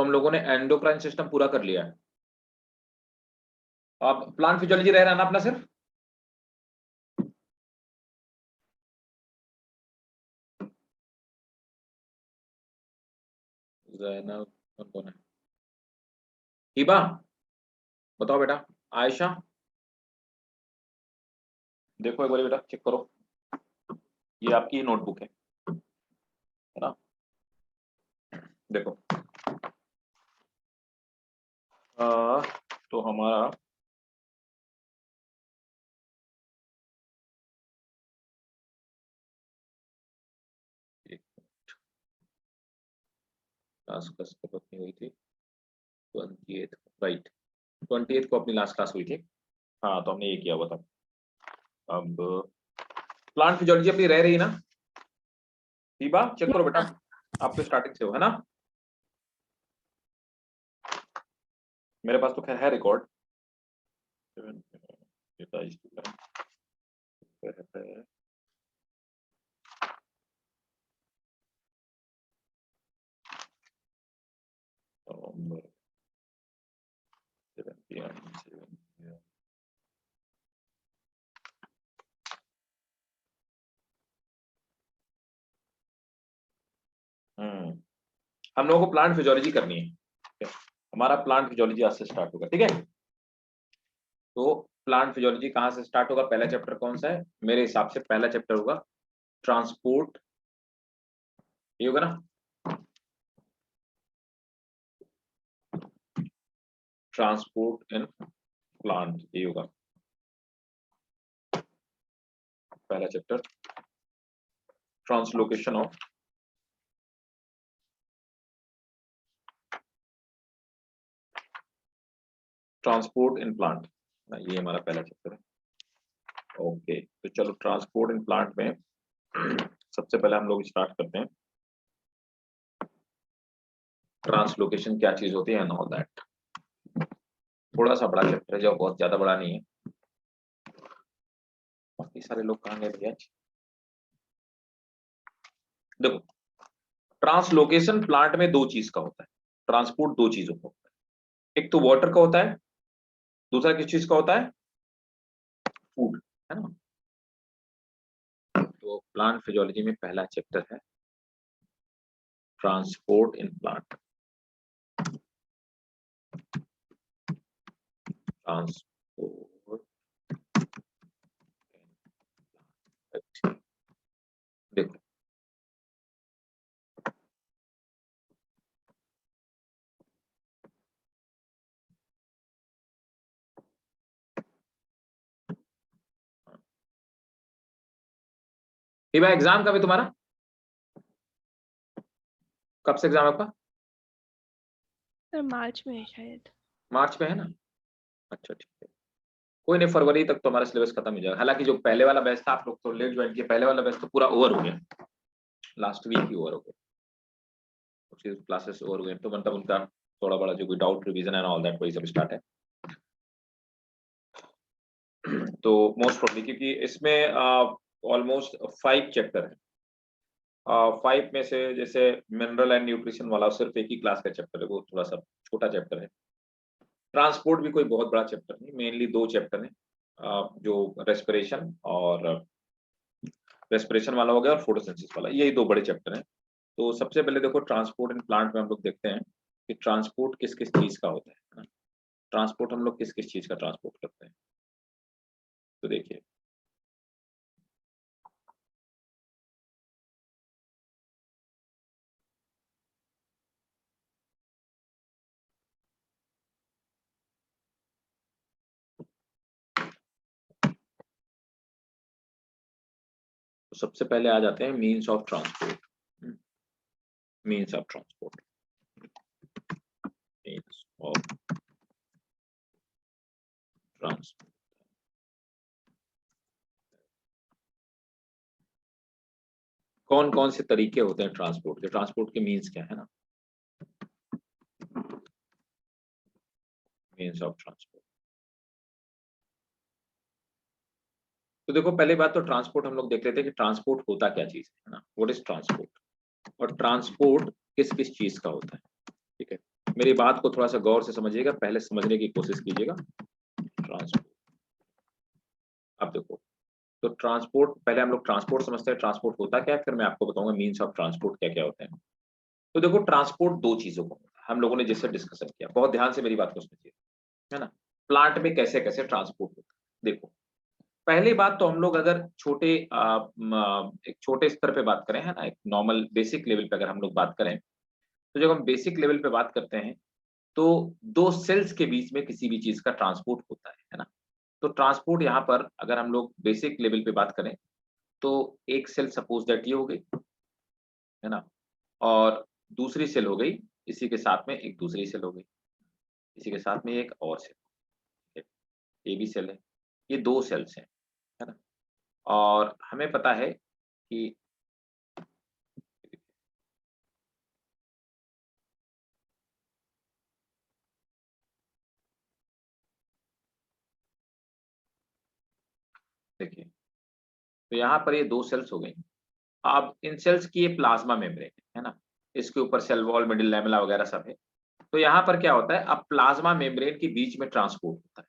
तो हम लोगों ने एंडोक्राइन सिस्टम पूरा कर लिया है। अब प्लांट फिजियोलॉजी रह रहा है ना अपना सिर्फ। कौन है? हिबा बताओ बेटा। आयशा देखो एक बार बेटा, चेक करो, ये आपकी नोटबुक है ना? देखो तो हमारा क्लास कब अपनी हुई थी? 28 राइट, 28 को अपनी लास्ट क्लास हुई थी। हाँ तो हमने ये किया हुआ था। अब प्लांट फिजियोलॉजी अपनी रह रही ना? हिबा चेक करो बेटा, आप तो स्टार्टिंग से हो है ना? मेरे पास तो खैर है रिकॉर्ड। हम लोगों को प्लांट फिजियोलॉजी करनी है। हमारा प्लांट फिजियोलॉजी आज से स्टार्ट होगा, ठीक है? तो प्लांट फिजियोलॉजी कहाँ से स्टार्ट होगा? पहला चैप्टर कौन सा है? मेरे हिसाब से पहला चैप्टर होगा ट्रांसपोर्ट, ये होगा ना? ट्रांसपोर्ट इन प्लांट, ये होगा पहला chapter. Translocation of transport in plant, ये हमारा पहला चैप्टर है। ओके तो चलो ट्रांसपोर्ट इन प्लांट में सबसे पहले हम लोग स्टार्ट करते हैं ट्रांसलोकेशन क्या चीज होती है एंड ऑल दैट। थोड़ा सा बड़ा चैप्टर है जो बहुत ज्यादा बड़ा नहीं है। बाकी सारे लोग कहाँ गए भैया? देखो ट्रांसलोकेशन प्लांट में दो चीज का होता है, ट्रांसपोर्ट दो चीजों का होता है। एक तो वाटर का होता है, दूसरा किस चीज का होता है? फूड, है ना? तो प्लांट फिजियोलॉजी में पहला चैप्टर है ट्रांसपोर्ट इन प्लांट। ट्रांसपोर्ट, देखो ये भाई एग्जाम कब है तुम्हारा? कब से एग्जाम आपका? सर मार्च में है शायद। मार्च में है ना? अच्छा ठीक है, कोई नहीं, फरवरी तक तो हमारा सिलेबस खत्म हो जाएगा। हालांकि जो पहले वाला बैच था, आप लोग तो लेट ज्वाइन किए, पहले वाला बैच तो पूरा ओवर हो गया, लास्ट वीक ही ओवर हो गया, उसकी क्लासेस ओवर हो गए। तो मतलब उनका थोड़ा बड़ा जो कोई डाउट रिवीजन है ऑल दैट वही सब स्टार्ट है। तो मोस्ट प्रोबेबली क्योंकि इसमें ऑलमोस्ट 5 चैप्टर है। 5 में से जैसे मिनरल एंड न्यूट्रिशन वाला सिर्फ एक ही क्लास का चैप्टर है, वो थोड़ा सा छोटा चैप्टर है। ट्रांसपोर्ट भी कोई बहुत बड़ा चैप्टर नहीं, मेनली 2 चैप्टर है, जो रेस्पिरेशन वाला हो गया और फोटोसिंथेसिस वाला, यही 2 बड़े चैप्टर हैं। तो सबसे पहले देखो ट्रांसपोर्ट इन प्लांट में हम लोग देखते हैं कि ट्रांसपोर्ट किस किस चीज का होता है। ट्रांसपोर्ट हम लोग किस किस चीज का ट्रांसपोर्ट करते हैं, तो देखिए तो सबसे पहले आ जाते हैं means of transport. Means of transport, means of transport. कौन कौन से तरीके होते हैं ट्रांसपोर्ट के? ट्रांसपोर्ट के मीन्स क्या है ना? मीन्स ऑफ ट्रांसपोर्ट, तो देखो पहली बात तो ट्रांसपोर्ट हम लोग देख लेते हैं कि ट्रांसपोर्ट होता क्या चीज है ना? व्हाट इज ट्रांसपोर्ट, और ट्रांसपोर्ट किस किस चीज का होता है, ठीक है? मेरी बात को थोड़ा सा गौर से समझिएगा, पहले समझने की कोशिश कीजिएगा। ट्रांसपोर्ट, अब देखो, तो ट्रांसपोर्ट, पहले हम लोग ट्रांसपोर्ट समझते हैं, ट्रांसपोर्ट होता क्या है, फिर मैं आपको बताऊंगा मीन्स ऑफ ट्रांसपोर्ट क्या क्या होते हैं। तो देखो, ट्रांसपोर्ट दो चीजों को हम लोगों ने जिससे डिस्कशन किया, बहुत ध्यान से मेरी बात को सुनिए, है ना। प्लांट में कैसे कैसे ट्रांसपोर्ट होता है, देखो पहली बात तो हम लोग अगर छोटे एक छोटे स्तर पे बात करें, है ना, एक नॉर्मल बेसिक लेवल पे अगर हम लोग बात करें, तो जब हम बेसिक लेवल पे बात करते हैं तो दो सेल्स के बीच में किसी भी चीज का ट्रांसपोर्ट होता है ना। तो ट्रांसपोर्ट यहाँ पर अगर हम लोग बेसिक लेवल पे बात करें तो एक सेल सपोज दैट ये हो गई, है ना, और दूसरी सेल हो गई, इसी के साथ में एक दूसरी सेल हो गई, इसी के साथ में एक और सेल, ये भी सेल है, ये दो सेल्स हैं, है ना। और हमें पता है कि देखिए, तो यहाँ पर ये दो सेल्स हो गई। अब इन सेल्स की ये प्लाज्मा मेम्ब्रेन है ना, इसके ऊपर सेल वॉल, मिडिल लैमेला वगैरह सब है। तो यहाँ पर क्या होता है, अब प्लाज्मा मेम्ब्रेन के बीच में ट्रांसपोर्ट होता है।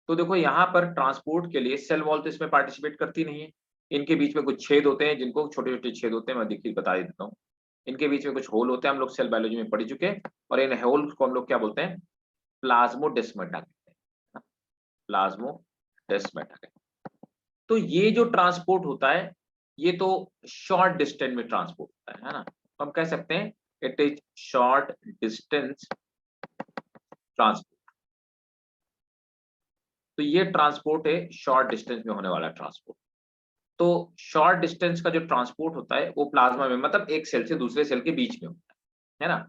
तो देखो यहाँ पर ट्रांसपोर्ट के लिए सेल वॉल तो इसमें पार्टिसिपेट करती नहीं है, इनके बीच में कुछ छेद होते हैं, जिनको छोटे छोटे छेद होते हैं, मैं देखिए बता देता हूँ। इनके बीच में कुछ होल होते हैं, हम लोग सेल बायोलॉजी में पढ़ चुके हैं, और इन होल को हम लोग क्या बोलते हैं, प्लाज्मोडेस्माटा कहते हैं, प्लाज्मोडेस्माटा कहते हैं। तो ये जो ट्रांसपोर्ट होता है, ये तो शॉर्ट डिस्टेंस में ट्रांसपोर्ट होता है ना, तो हम कह सकते हैं it is short distance transport. तो ये ट्रांसपोर्ट है शॉर्ट डिस्टेंस में होने वाला ट्रांसपोर्ट। तो शॉर्ट डिस्टेंस का जो ट्रांसपोर्ट होता है वो प्लाज्मा में, मतलब एक सेल से दूसरे सेल के बीच में होता है ना।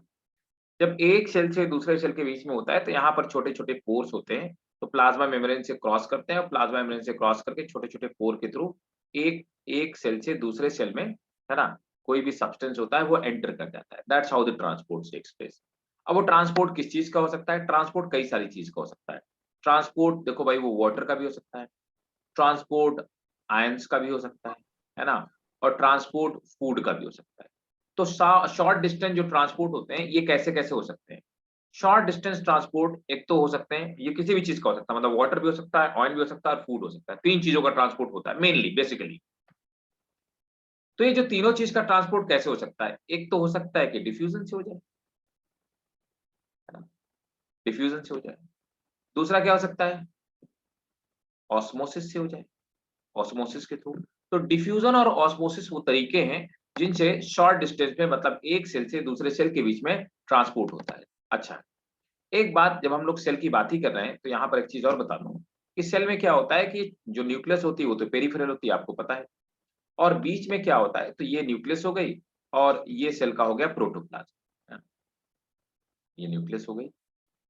जब एक सेल से दूसरे सेल के बीच में होता है तो यहाँ पर छोटे छोटे पोर्स होते हैं, तो प्लाज्मा मेम्ब्रेन से क्रॉस करते हैं, और प्लाज्मा मेम्ब्रेन से क्रॉस करके छोटे छोटे पोर के थ्रू एक एक सेल से दूसरे सेल में, है ना, कोई भी सब्सटेंस होता है वो एंटर कर जाता है। That's how the transport takes place. अब वो ट्रांसपोर्ट किस चीज का हो सकता है, ट्रांसपोर्ट कई सारी चीज का हो सकता है। ट्रांसपोर्ट देखो भाई, वो वाटर का भी हो सकता है, ट्रांसपोर्ट आयंस का भी हो सकता है ना, और ट्रांसपोर्ट फूड का भी हो सकता है। तो शॉर्ट डिस्टेंस जो ट्रांसपोर्ट होते हैं ये कैसे कैसे हो सकते हैं। शॉर्ट डिस्टेंस ट्रांसपोर्ट एक तो हो सकते हैं, ये किसी भी चीज का हो सकता है, मतलब वाटर भी हो सकता है, ऑयल भी हो सकता है, और फूड हो सकता है। तीन चीजों का ट्रांसपोर्ट होता है मेनली बेसिकली। तो ये जो तीनों चीज का ट्रांसपोर्ट कैसे हो सकता है, एक तो हो सकता है कि डिफ्यूजन से हो जाए, है ना, डिफ्यूजन से हो जाए। दूसरा क्या हो सकता है, ऑस्मोसिस से हो जाए, ऑस्मोसिस के थ्रू। तो डिफ्यूजन और ऑस्मोसिस वो तरीके हैं जिनसे शॉर्ट डिस्टेंस में, मतलब एक सेल से दूसरे सेल के बीच में ट्रांसपोर्ट होता है। अच्छा, एक बात, जब हम लोग सेल की बात ही कर रहे हैं तो यहाँ पर एक चीज और बता दूं कि सेल में क्या होता है कि जो न्यूक्लियस होती है वो तो पेरिफेरल होती है, आपको पता है, और बीच में क्या होता है, तो ये न्यूक्लियस हो गई, और ये सेल का हो गया प्रोटोप्लाज्म। ये न्यूक्लियस हो गई,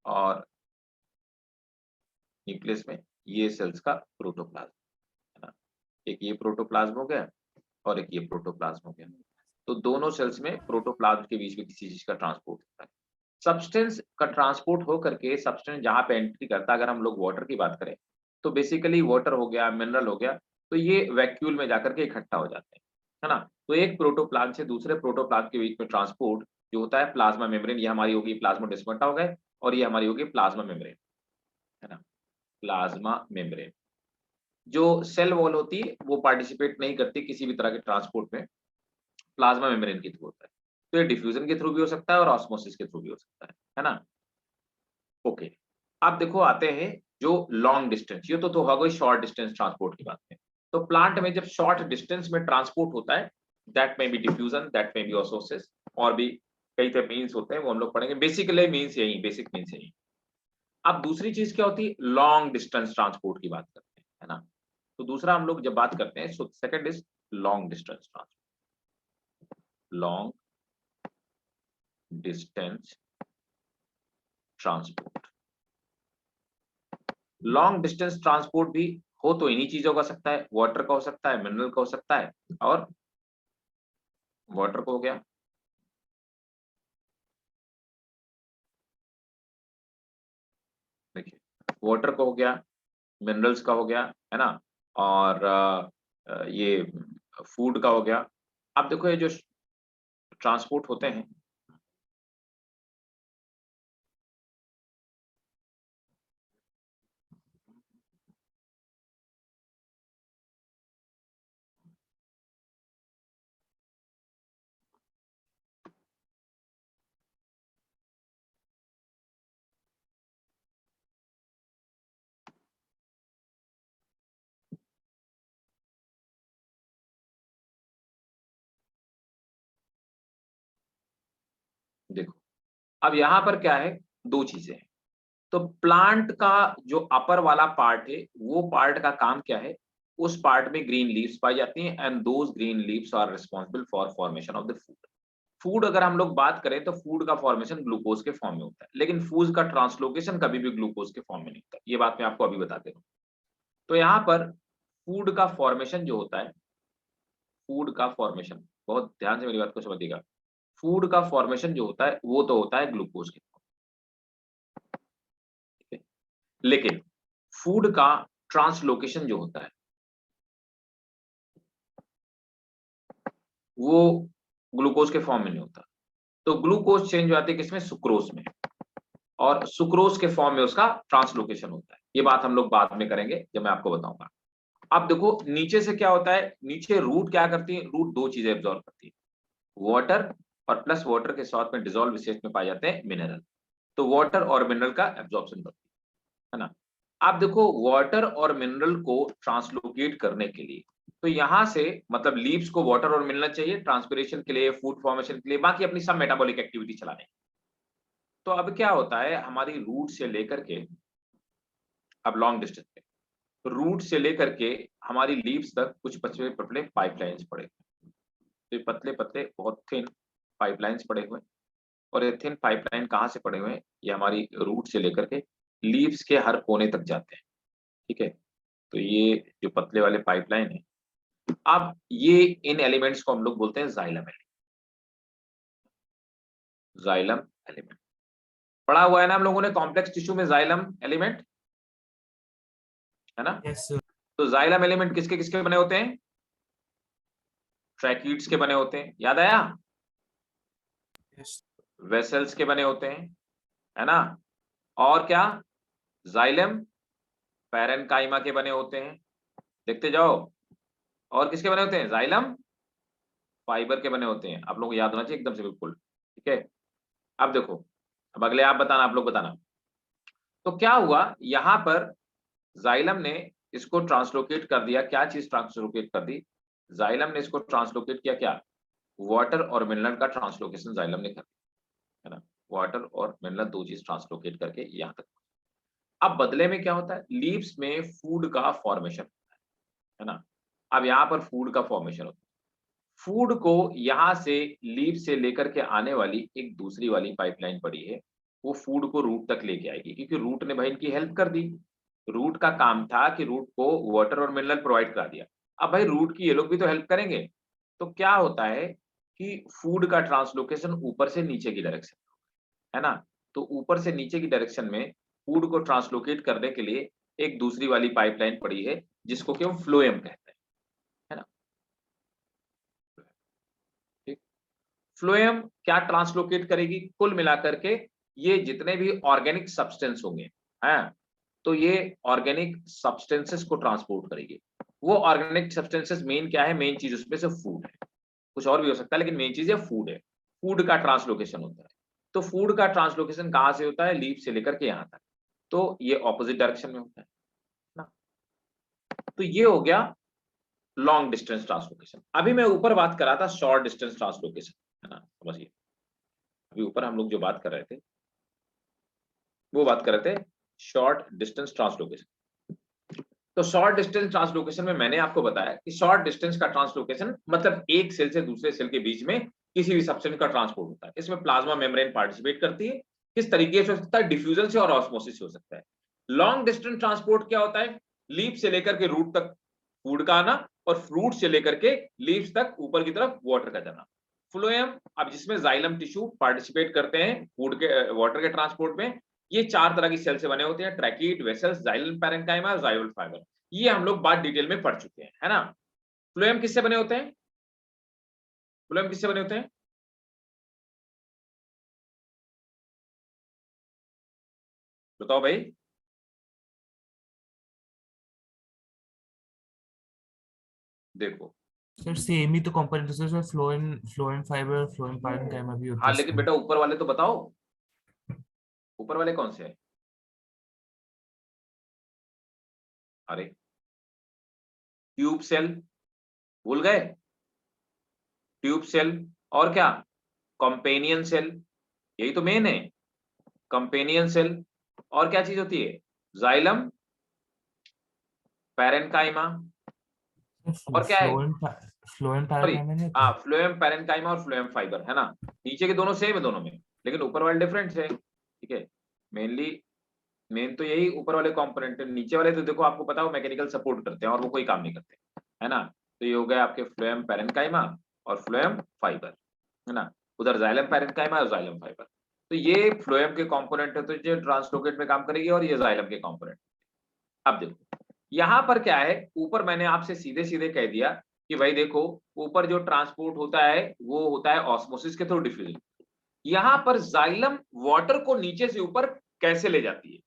और न्यूक्लियस में ये सेल्स का प्रोटोप्लाज्म, है ना। एक ये प्रोटोप्लाज्म हो गया, और एक ये प्रोटोप्लाज्म हो गया। तो दोनों सेल्स में प्रोटोप्लाज्म के बीच में किसी चीज का ट्रांसपोर्ट होता है। सब्सटेंस का ट्रांसपोर्ट हो करके सब्सटेंस जहां पे एंट्री करता है, अगर हम लोग वाटर की बात करें तो बेसिकली वाटर हो गया, मिनरल हो गया, तो ये वैक्यूल में जाकर के इकट्ठा हो जाते हैं, है ना। तो एक प्रोटोप्लाज्म से दूसरे प्रोटोप्लाज्म के बीच में ट्रांसपोर्ट जो होता है प्लाज्मा मेम्ब्रेन, ये हमारी होगी प्लाज्मोडेस्माटा हो गए, और ये हमारी होगी प्लाज्मा मेम्ब्रेन, है ना, प्लाज्मा मेम्ब्रेन। जो सेल वॉल होती है वो पार्टिसिपेट नहीं करती किसी भी तरह के ट्रांसपोर्ट में, प्लाज्मा मेम्ब्रेन के थ्रू होता है। तो ये डिफ्यूजन के थ्रू भी हो सकता है और ऑस्मोसिस के थ्रू भी हो सकता है ना। ओके, अब देखो आते हैं जो लॉन्ग डिस्टेंस, ये तो हो गई शॉर्ट डिस्टेंस ट्रांसपोर्ट की बात है। तो प्लांट में जब शॉर्ट डिस्टेंस में ट्रांसपोर्ट होता है, दैट में बी डिफ्यूजन, दैट में बी ऑस्मोसिस, और भी कई तरह मीन्स होते हैं, वो हम लोग पढ़ेंगे। बेसिकली मीन्स यही, बेसिक मीन्स यही। अब दूसरी चीज क्या होती है, लॉन्ग डिस्टेंस ट्रांसपोर्ट की बात करते हैं, है ना। तो दूसरा हम लोग जब बात करते हैं, so second is long distance transport, long distance transport. Long distance transport भी हो तो इन्हीं चीजों का सकता है, वाटर का हो सकता है, मिनरल का हो सकता है, और वाटर का हो गया, देखिए, वाटर का हो गया, मिनरल्स का हो गया, है ना, और ये फूड का हो गया। अब देखो ये जो ट्रांसपोर्ट होते हैं, देखो अब यहाँ पर क्या है, दो चीजें हैं। तो प्लांट का जो अपर वाला पार्ट है, वो पार्ट का काम क्या है, उस पार्ट में ग्रीन लीव्स पाई जाती हैं and those green leaves are responsible for formation of the food. Food अगर हम लोग बात करें तो फूड का फॉर्मेशन ग्लूकोज के फॉर्म में होता है, लेकिन फूड का ट्रांसलोकेशन कभी भी ग्लूकोज के फॉर्म में नहीं होता। ये बात मैं आपको अभी बता दे रहा हूँ। तो यहाँ पर फूड का फॉर्मेशन जो होता है, फूड का फॉर्मेशन, बहुत ध्यान से मेरी बात को समझिएगा, फूड का फॉर्मेशन जो होता है वो तो होता है ग्लूकोज के फॉर्म, ठीक है। लेकिन फूड का ट्रांसलोकेशन जो होता है वो ग्लूकोज के फॉर्म में नहीं होता। तो ग्लूकोज चेंज हो जाती है किसमें, सुक्रोज में, और सुक्रोज के फॉर्म में उसका ट्रांसलोकेशन होता है। ये बात हम लोग बाद में करेंगे जब मैं आपको बताऊंगा। अब देखो नीचे से क्या होता है, नीचे रूट क्या करती है, रूट दो चीजें एब्जॉर्ब करती है, वाटर और प्लस वाटर के साथ में डिजोल्व विशेष में पाए जाते हैं मिनरल। तो वाटर और मिनरल का एब्जॉर्प्शन करती है ना। आप देखो वाटर और मिनरल को ट्रांसलोकेट करने के लिए, तो यहां से मतलब लीव्स को वाटर और मिनरल चाहिए ट्रांसपिरेशन के लिए, फूड फॉर्मेशन के लिए, बाकी अपनी सब मेटाबॉलिक एक्टिविटी चलाने। तो अब क्या होता है, हमारी रूट से लेकर के, अब लॉन्ग डिस्टेंस पे, रूट से लेकर के हमारी लीव्स तक कुछ पतले पतले पाइपलाइंस पड़े हुए, तो पतले पतले बहुत थिन पाइपलाइंस पड़े हुए हैं। और ये थिन पाइपलाइन कहाँ से पड़े हुए हैं, ये हमारी रूट से लेकर के लीव्स के हर कोने तक जाते हैं, ठीक है। तो ये जो पतले वाले पाइपलाइन है, अब ये इन एलिमेंट्स को हम लोग बोलते हैं जाइलम एलिमेंट। जाइलम एलिमेंट पढ़ा हुआ है ना हम लोगों ने, कॉम्प्लेक्स टिश्यू में जाइलम एलिमेंट, है ना। Yes sir. तो जाइलम एलिमेंट किसके किसके बने होते हैं, ट्रैकीड्स के बने होते हैं, याद आया, यस वेसल्स के बने होते हैं, है ना। और क्या, जाइलम पैरेनकाइमा के बने होते हैं, देखते जाओ। और किसके बने होते हैं, जाइलम फाइबर के बने होते हैं। आप लोगों को याद होना चाहिए एकदम से बिल्कुल, ठीक है। अब देखो, अब अगले आप बताना, आप लोग बताना। तो क्या हुआ यहां पर, जाइलम ने इसको ट्रांसलोकेट कर दिया, क्या चीज ट्रांसलोकेट कर दी, जाइलम ने इसको ट्रांसलोकेट किया, क्या, वाटर और मिनरल का ट्रांसलोकेशन जाइलम ने कर दिया, है ना। वाटर और मिनरल दो चीज ट्रांसलोकेट करके यहां तक। अब बदले में क्या होता है, लीव्स में फूड का फॉर्मेशन, है ना। अब यहाँ पर फूड का फॉर्मेशन होता है, फूड को यहां से लीव से लेकर के आने वाली एक दूसरी वाली पाइपलाइन पड़ी है, वो फूड को रूट तक लेके आएगी, क्योंकि रूट ने भाई इनकी हेल्प कर दी। रूट का काम था कि रूट को वाटर और मिनरल प्रोवाइड करा दिया। अब भाई रूट की ये लोग भी तो हेल्प करेंगे। तो क्या होता है कि फूड का ट्रांसलोकेशन ऊपर से नीचे की डायरेक्शन, है ना। तो ऊपर से नीचे की डायरेक्शन में फूड को ट्रांसलोकेट करने के लिए एक दूसरी वाली पाइपलाइन पड़ी है, जिसको कि हम फ्लोएम कहते हैं, है ना। ठीक, फ्लोएम क्या ट्रांसलोकेट करेगी, कुल मिलाकर के ये जितने भी ऑर्गेनिक सब्सटेंस होंगे, हैं, तो ये ऑर्गेनिक सब्सटेंसेस को ट्रांसपोर्ट करेगी। वो ऑर्गेनिक सब्सटेंसेस मेन क्या है, मेन चीज उसमें से फूड है, कुछ और भी हो सकता है लेकिन मेन चीज है फूड है। फूड का ट्रांसलोकेशन होता है। तो फूड का ट्रांसलोकेशन कहाँ से होता है, लीफ से लेकर के यहाँ तक। तो ये ऑपोजिट डायरेक्शन में होता है ना। तो ये हो गया लॉन्ग डिस्टेंस ट्रांसलोकेशन। अभी मैं ऊपर बात कर रहा था शॉर्ट डिस्टेंस ट्रांसलोकेशन, है ना, समझिए। अभी ऊपर हम लोग जो बात कर रहे थे, वो बात कर रहे थे शॉर्ट डिस्टेंस ट्रांसलोकेशन। तो शॉर्ट डिस्टेंस ट्रांसलोकेशन में मैंने आपको बताया कि शॉर्ट डिस्टेंस का ट्रांसलोकेशन मतलब एक सेल से दूसरे सेल के बीच में किसी भी सब्सटेंस का ट्रांसपोर्ट होता है। इसमें प्लाज्मा मेम्ब्रेन पार्टिसिपेट करती है। किस तरीके से हो सकता है, डिफ्यूजन से और ऑस्मोसिस से हो सकता है। लॉन्ग डिस्टेंस ट्रांसपोर्ट क्या होता है, लीफ से लेकर के रूट तक फूड का आना, और फ्रूट से लेकर के लीव्स तक ऊपर की तरफ वाटर का जाना। फ्लोएम, अब जिसमें जाइलम टिश्यू पार्टिसिपेट करते हैं फूड के वाटर के ट्रांसपोर्ट में, ये चार तरह की सेल से बने होते हैं, ट्रैकीड, वेसल्स, जाइलम पैरेन्काइमा, जाइवल फाइबर। ये हम लोग बात डिटेल में पढ़ चुके हैं, है ना। फ्लोएम किससे बने होते हैं, फ्लोएम किससे बने होते हैं, बताओ भाई। देखो, सर सेम ही तो कंपोनेंट है sir, phloem fibre, phloem parenchyma भी होता हाँ है लेकिन इसमें। बेटा ऊपर वाले तो बताओ, ऊपर वाले कौन से हैं, अरे ट्यूब सेल, भूल गए, ट्यूब सेल, और क्या, कॉम्पेनियन सेल, यही तो मेन है, कंपेनियन सेल। और क्या चीज होती है? जाइलम, पैरेनकाइमा, और क्या है? फ्लोएम सॉरी, पैरेंकाइमा नहीं हाँ, होता? फ्लोएम पैरेनकाइमा और फ्लोएम फाइबर, है ना। नीचे के दोनों सेम है दोनों में, लेकिन ऊपर वाले डिफरेंट है, ठीक है। मेनली मेन तो यही ऊपर वाले कंपोनेंट है, नीचे वाले तो देखो आपको पता हो मैकेनिकल सपोर्ट करते हैं और वो कोई काम नहीं करते, है ना। तो ये हो गया आपके फ्लोएम पैरेनकाइमा और फ्लोएम फाइबर, है ना। उधर जाइलम पैरेनकाइमा और जाइलम फाइबर। तो ये फ्लोएम के कंपोनेंट है, तो ये ट्रांसलोकेट में काम करेगी, और ये जाइलम के कंपोनेंट। अब देखो यहाँ पर क्या है, ऊपर मैंने आपसे सीधे सीधे कह दिया कि भाई देखो, ऊपर जो ट्रांसपोर्ट होता है वो होता है ऑस्मोसिस के थ्रू, डिफ्यूजन। यहाँ पर जाइलम वाटर को नीचे से ऊपर कैसे ले जाती है,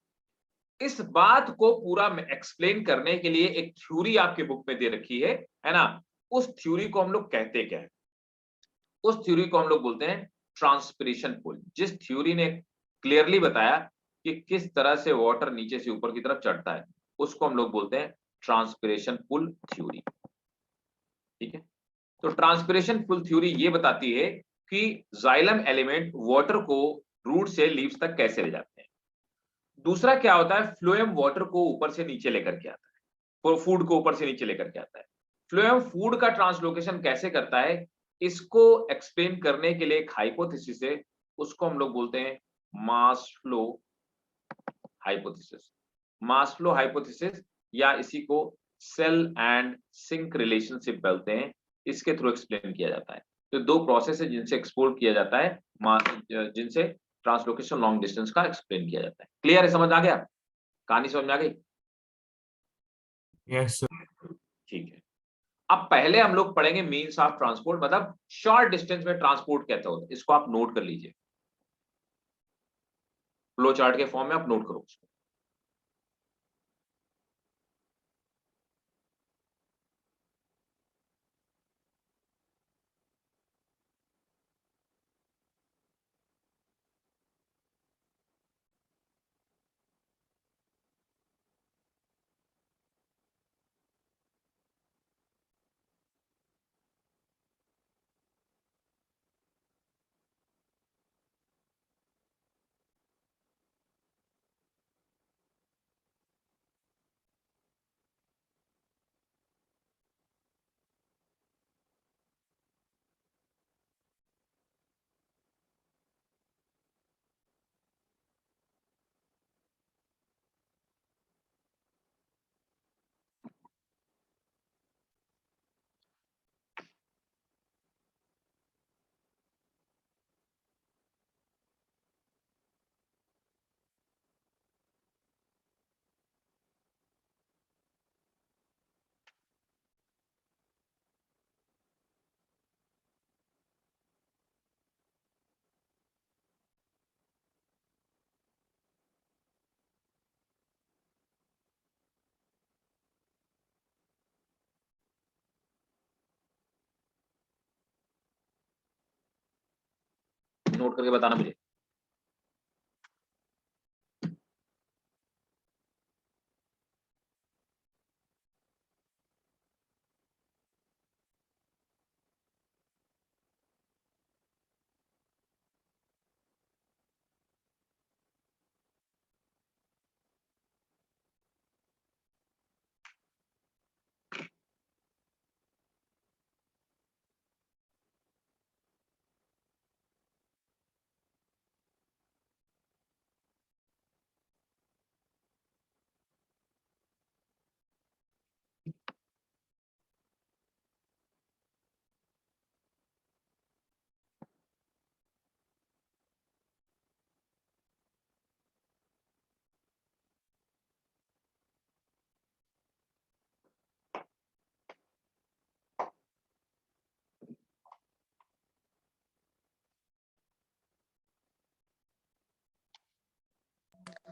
इस बात को पूरा एक्सप्लेन करने के लिए एक थ्योरी आपके बुक में दे रखी है ना। उस थ्योरी को हम लोग कहते क्या है? उस थ्योरी को हम लोग बोलते हैं ट्रांसपिरेशन पुल। जिस थ्योरी ने क्लियरली बताया कि किस तरह से वाटर नीचे से ऊपर की तरफ चढ़ता है, उसको हम लोग बोलते हैं ट्रांसपिरेशन पुल थ्योरी, ठीक है। तो ट्रांसपिरेशन पुल थ्योरी ये बताती है कि जाइलम एलिमेंट वाटर को रूट से लीव्स तक कैसे ले जाते हैं। दूसरा क्या होता है, फ्लोएम वाटर को ऊपर से नीचे लेकर के आता है, फूड को ऊपर से नीचे लेकर के आता है। फ्लोएम फूड का ट्रांसलोकेशन कैसे करता है, इसको एक्सप्लेन करने के लिए एक हाइपोथेसिस है, उसको हम लोग बोलते हैं mass flow hypothesis. Mass flow hypothesis, या इसी को सेल एंड सिंक रिलेशनशिप बोलते हैं, इसके थ्रू एक्सप्लेन किया जाता है। तो दो प्रोसेस है जिनसे एक्सप्लोर किया जाता है, जिनसे ट्रांसलोकेशन लॉन्ग डिस्टेंस का एक्सप्लेन किया जाता है। क्लियर है, समझ आ गया, कहानी समझ में आ गई? यस ठीक है। अब पहले हम लोग पढ़ेंगे मीन्स ऑफ ट्रांसपोर्ट, मतलब शॉर्ट डिस्टेंस में ट्रांसपोर्ट कैसे होता है, इसको आप नोट कर लीजिए, फ्लो चार्ट के फॉर्म में आप नोट करो उसको। नोट करके बताना मुझे।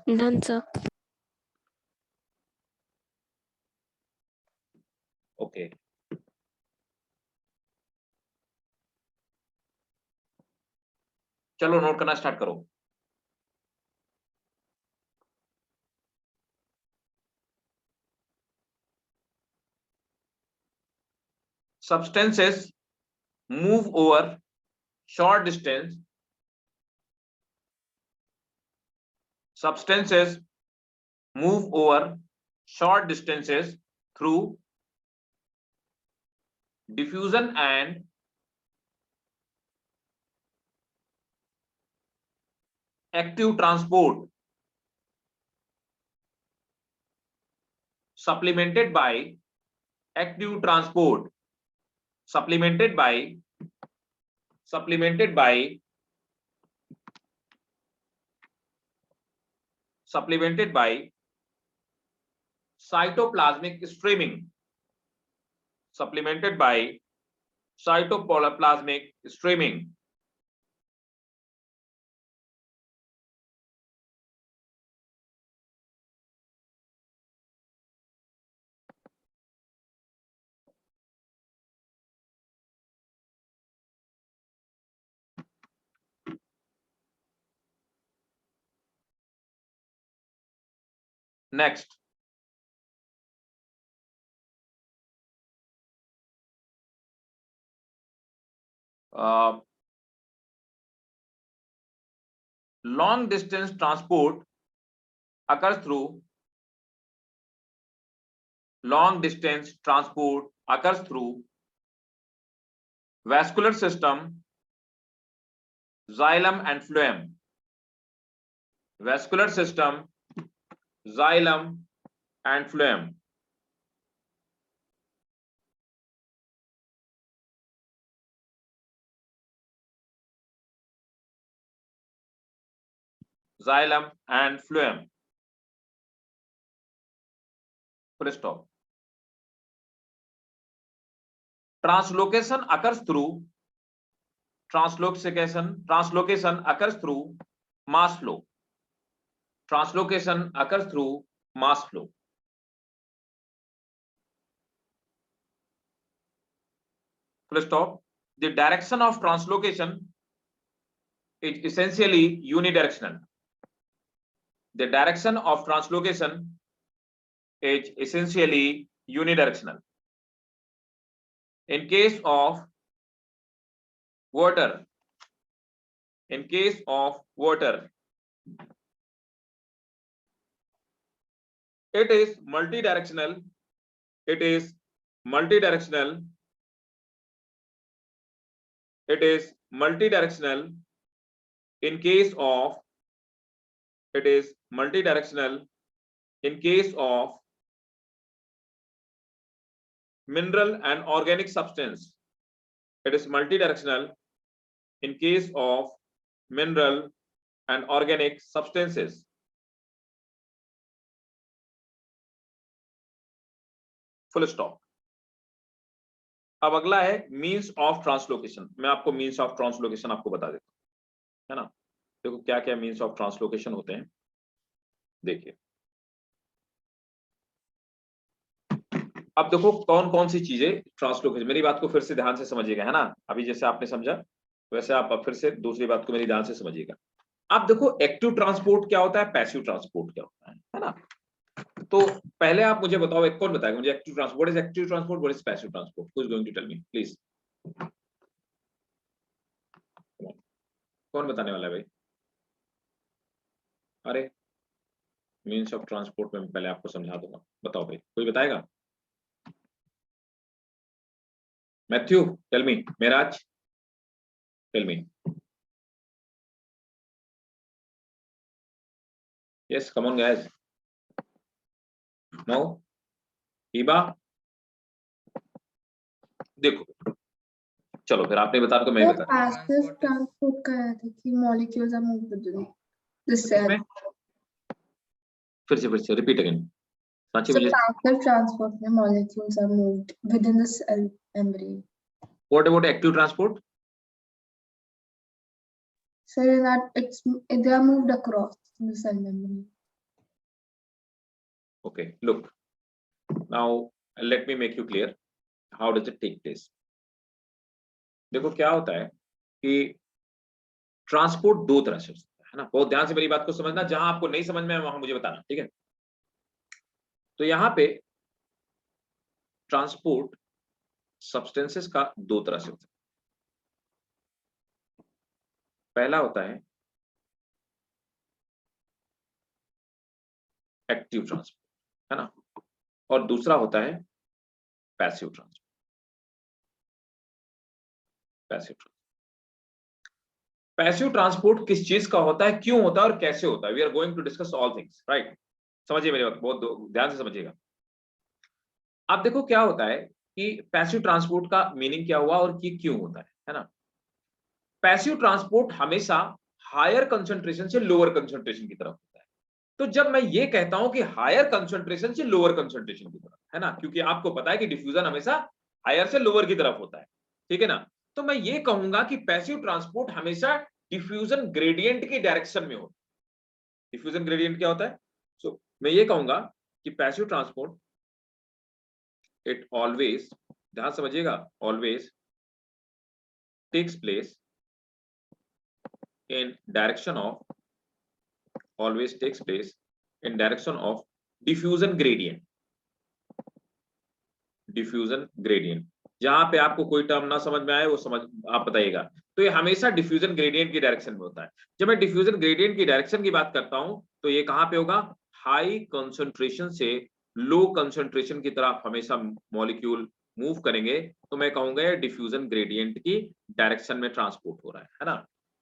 Done, sir. ओके, चलो नोट करना स्टार्ट करो। Substances move over short distance substances move over short distances through diffusion and active transport, supplemented by active transport, supplemented by cytoplasmic streaming, supplemented by cytoplasmic streaming. Next, long distance transport occurs through vascular system, xylem and phloem. Vascular system, xylem and phloem. Xylem and phloem. Full stop. Translocation occurs through mass flow. Translocation occurs through mass flow. Full stop. The direction of translocation is essentially unidirectional. The direction of translocation is essentially unidirectional. In case of water, it is multidirectional. It is multidirectional in case of mineral and organic substance. It is multidirectional in case of mineral and organic substances. Full stop. अब अगला है means of translocation. मैं आपको means of translocation आपको बता देता हूं, है ना. देखो क्या क्या मीन्स ऑफ ट्रांसलोकेशन होते हैं. देखिए अब देखो कौन कौन सी चीजें ट्रांसलोकेशन. मेरी बात को फिर से ध्यान से समझिएगा, है ना. अभी जैसे आपने समझा वैसे आप अब फिर से दूसरी बात को मेरी ध्यान से समझिएगा. अब देखो एक्टिव ट्रांसपोर्ट क्या होता है, पैसिव ट्रांसपोर्ट क्या होता है ना. तो पहले आप मुझे बताओ, एक कौन बताएगा मुझे active transport, what is active transport, what is passive transport, who is going to tell me please. कौन बताने वाला है भाई. अरे मीन्स ऑफ ट्रांसपोर्ट में पहले आपको समझा दूंगा. बताओ भाई, कोई बताएगा. Matthew tell me. Meraj tell me. Yes come on guys. No ईबा. देखो चलो फिर आपने बता तो मैं बता. पैसिव ट्रांसपोर्ट का है कि molecules are move within the cell. फिर से रिपीट अगेन. साची मुझे. पैसिव ट्रांसपोर्ट में molecules are moved within the cell membrane. What about active transport. So that they are moved across the cell membrane. Okay, look. Now let me make you clear. How does it take place? देखो क्या होता है कि transport दो तरह से होता है ना. बहुत ध्यान से मेरी बात को समझना. जहां आपको नहीं समझ में है वहां मुझे बताना, ठीक है. तो यहाँ पे ट्रांसपोर्ट सब्सटेंसेस का दो तरह से होता है. पहला होता है एक्टिव ट्रांसपोर्ट, है ना, और दूसरा होता है पैसिव ट्रांसपोर्ट। पैसिव ट्रांसपोर्ट किस चीज का होता है, क्यों होता है और कैसे होता है? We are going to discuss all things, right. समझिए मेरी बात, बहुत ध्यान से समझिएगा। आप देखो क्या होता है कि पैसिव ट्रांसपोर्ट का मीनिंग क्या हुआ और कि क्यों होता है ना। पैसिव ट्रांसपोर्ट हमेशा हायर कंसंट्रेशन से लोअर कंसंट्रेशन की तरफ होता है। तो जब मैं ये कहता हूं कि हायर कंसंट्रेशन से लोअर कंसंट्रेशन की तरफ, है ना, क्योंकि आपको पता है कि डिफ्यूजन हमेशा हायर से लोअर की तरफ होता है, ठीक है ना। तो मैं ये कहूंगा कि पैसिव ट्रांसपोर्ट हमेशा डिफ्यूजन ग्रेडियंट की डायरेक्शन में होता है। डिफ्यूजन ग्रेडियंट क्या होता है? सो मैं ये कहूंगा कि पैसिव ट्रांसपोर्ट इट ऑलवेज, ध्यान समझिएगा, always takes place in direction of, always takes place in direction of diffusion gradient। diffusion gradient, जहां पे आपको कोई टर्म ना समझ में आए वो समझ आप बताइएगा। तो ये हमेशा डिफ्यूजन ग्रेडियंट की डायरेक्शन में होता है। जब मैं डिफ्यूजन ग्रेडियंट की डायरेक्शन की बात करता हूं तो ये कहां पे होगा? हाई कंसंट्रेशन से लो कंसंट्रेशन की तरफ हमेशा मॉलिक्यूल मूव करेंगे, तो मैं कहूंगा ये डिफ्यूजन ग्रेडियंट की डायरेक्शन में ट्रांसपोर्ट हो रहा है ना।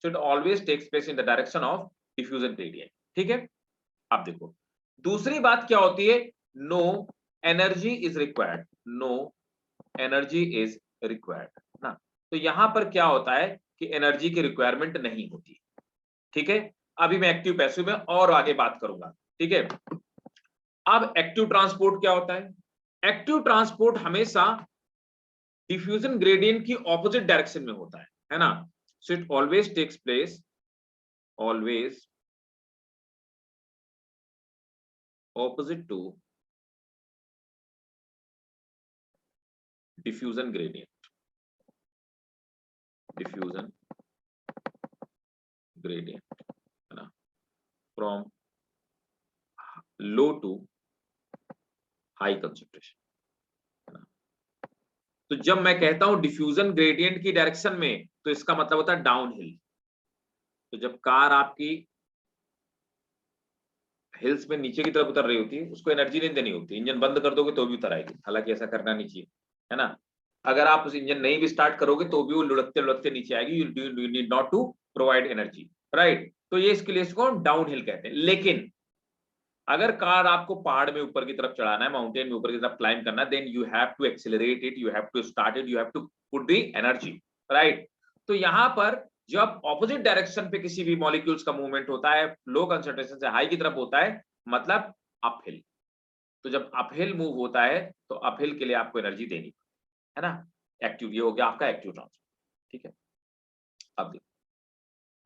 So it always takes place in the direction of diffusion gradient, ठीक है। अब देखो दूसरी बात क्या होती है, no energy is required, no energy is required ना। तो यहां पर क्या होता है कि एनर्जी की रिक्वायरमेंट नहीं होती, ठीक है। अभी मैं एक्टिव पैसिव में और आगे बात करूंगा, ठीक है। अब एक्टिव ट्रांसपोर्ट क्या होता है? एक्टिव ट्रांसपोर्ट हमेशा डिफ्यूजन ग्रेडियंट की ऑपोजिट डायरेक्शन में होता है ना। So it always takes place, always opposite to diffusion gradient, diffusion gradient, है ना, from low to high concentration, है ना। तो जब मैं कहता हूं डिफ्यूजन ग्रेडियंट की डायरेक्शन में, तो इसका मतलब होता है डाउन हिल। तो जब कार आपकी हिल्स में नीचे की तरफ उतर रही होती है, उसको एनर्जी नहीं देनी होती, इंजन बंद कर दोगे तो भी उतर आएगी, हालांकि ऐसा करना नहीं चाहिए, है ना। अगर आप उस इंजन नहीं भी स्टार्ट करोगे तो भी वो लुढ़कते लुढ़कते नीचे आएगी, you need not to provide energy, right. तो ये इसके लिए इसको डाउन हिल कहते हैं। लेकिन अगर कार आपको पहाड़ में ऊपर की तरफ चढ़ाना है, माउंटेन में ऊपर की तरफ क्लाइंब करना है, then you have to accelerate it, you have to start it, you have to put the energy, right. तो यहां पर जब ऑपोजिट डायरेक्शन पे किसी भी मॉलिक्यूल्स का मूवमेंट होता है, लो कंसंट्रेशन से हाई की तरफ होता है, मतलब अपहिल। तो जब अपहिल मूव होता है तो अपहिल के लिए आपको एनर्जी देनी है ना। एक्टिव, ये हो गया आपका एक्टिव ट्रांसपोर्ट, ठीक है। अब देखो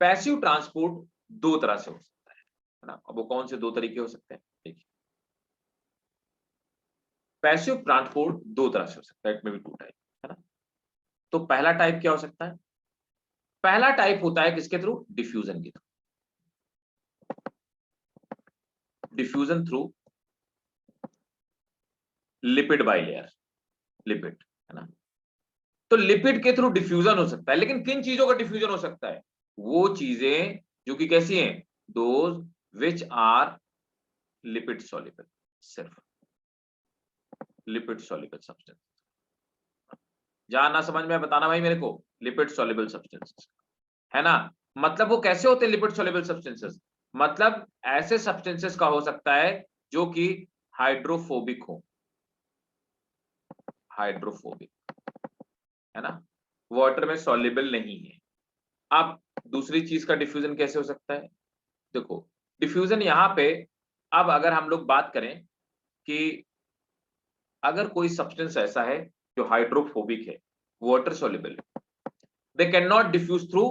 पैसिव ट्रांसपोर्ट दो तरह से हो सकता है ना। अब वो कौन से दो तरीके हो सकते हैं, देखिए। पैसिव ट्रांसपोर्ट दो तरह से हो सकता है, it may be two type, है ना। तो पहला टाइप क्या हो सकता है? पहला टाइप होता है किसके थ्रू? डिफ्यूजन के through, diffusion through lipid bilayer, lipid, है ना। तो लिपिड के थ्रू डिफ्यूजन हो सकता है, लेकिन किन चीजों का डिफ्यूजन हो सकता है? वो चीजें जो कि कैसी हैं, those which are lipid soluble, सिर्फ लिपिड सॉल्युबल सब्सटेंस। जहां ना समझ में बताना भाई मेरे को, लिपिड सॉल्युबल सब्सटेंसेस, है ना। मतलब वो कैसे होते हैं लिपिड सॉल्युबल सब्सटेंसेस? मतलब ऐसे सब्सटेंसेस का हो सकता है जो कि हाइड्रोफोबिक हो, हाइड्रोफोबिक, है ना, वाटर में सॉल्युबल नहीं है। अब दूसरी चीज का डिफ्यूजन कैसे हो सकता है? देखो डिफ्यूजन यहां पे, अब अगर हम लोग बात करें कि अगर कोई सब्सटेंस ऐसा है जो हाइड्रोफोबिक है, वाटर सॉल्युबल है, they can not diffuse through,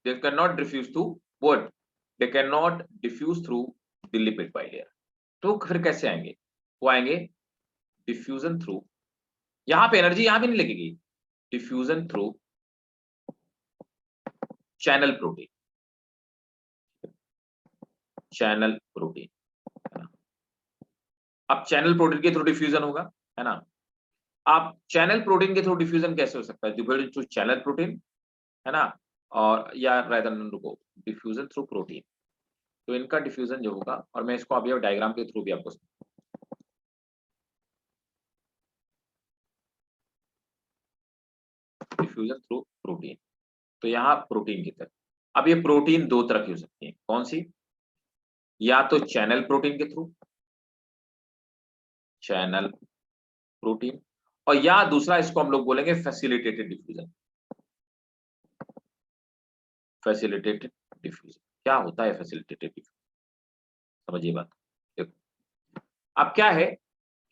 they cannot diffuse through what? They cannot diffuse through the lipid bilayer। तो फिर कैसे आएंगे? वो आएंगे डिफ्यूजन थ्रू, यहां पे एनर्जी यहां भी नहीं लगेगी, diffusion through channel protein, channel protein. अब चैनल प्रोटीन के थ्रू डिफ्यूजन होगा, है ना। अब चैनल प्रोटीन के थ्रू डिफ्यूजन कैसे हो सकता है? डिफ्यूजन थ्रू चैनल प्रोटीन, है ना, और या रादर रुको, डिफ्यूजन थ्रू प्रोटीन। तो इनका डिफ्यूजन जो होगा, और मैं इसको अभी डायग्राम के थ्रू भी आपको डिफ्यूजन थ्रू प्रोटीन, तो यहाँ प्रोटीन की तरह। अब ये प्रोटीन दो तरह की हो सकती है, कौन सी? या तो चैनल प्रोटीन के थ्रू, चैनल प्रोटीन, और या दूसरा इसको हम लोग बोलेंगे फैसिलिटेटेड डिफ्यूजन। फैसिलिटेटेड डिफ्यूजन क्या होता है? फैसिलिटेटेड डिफ्यूजन समझिए बात। देखो अब क्या है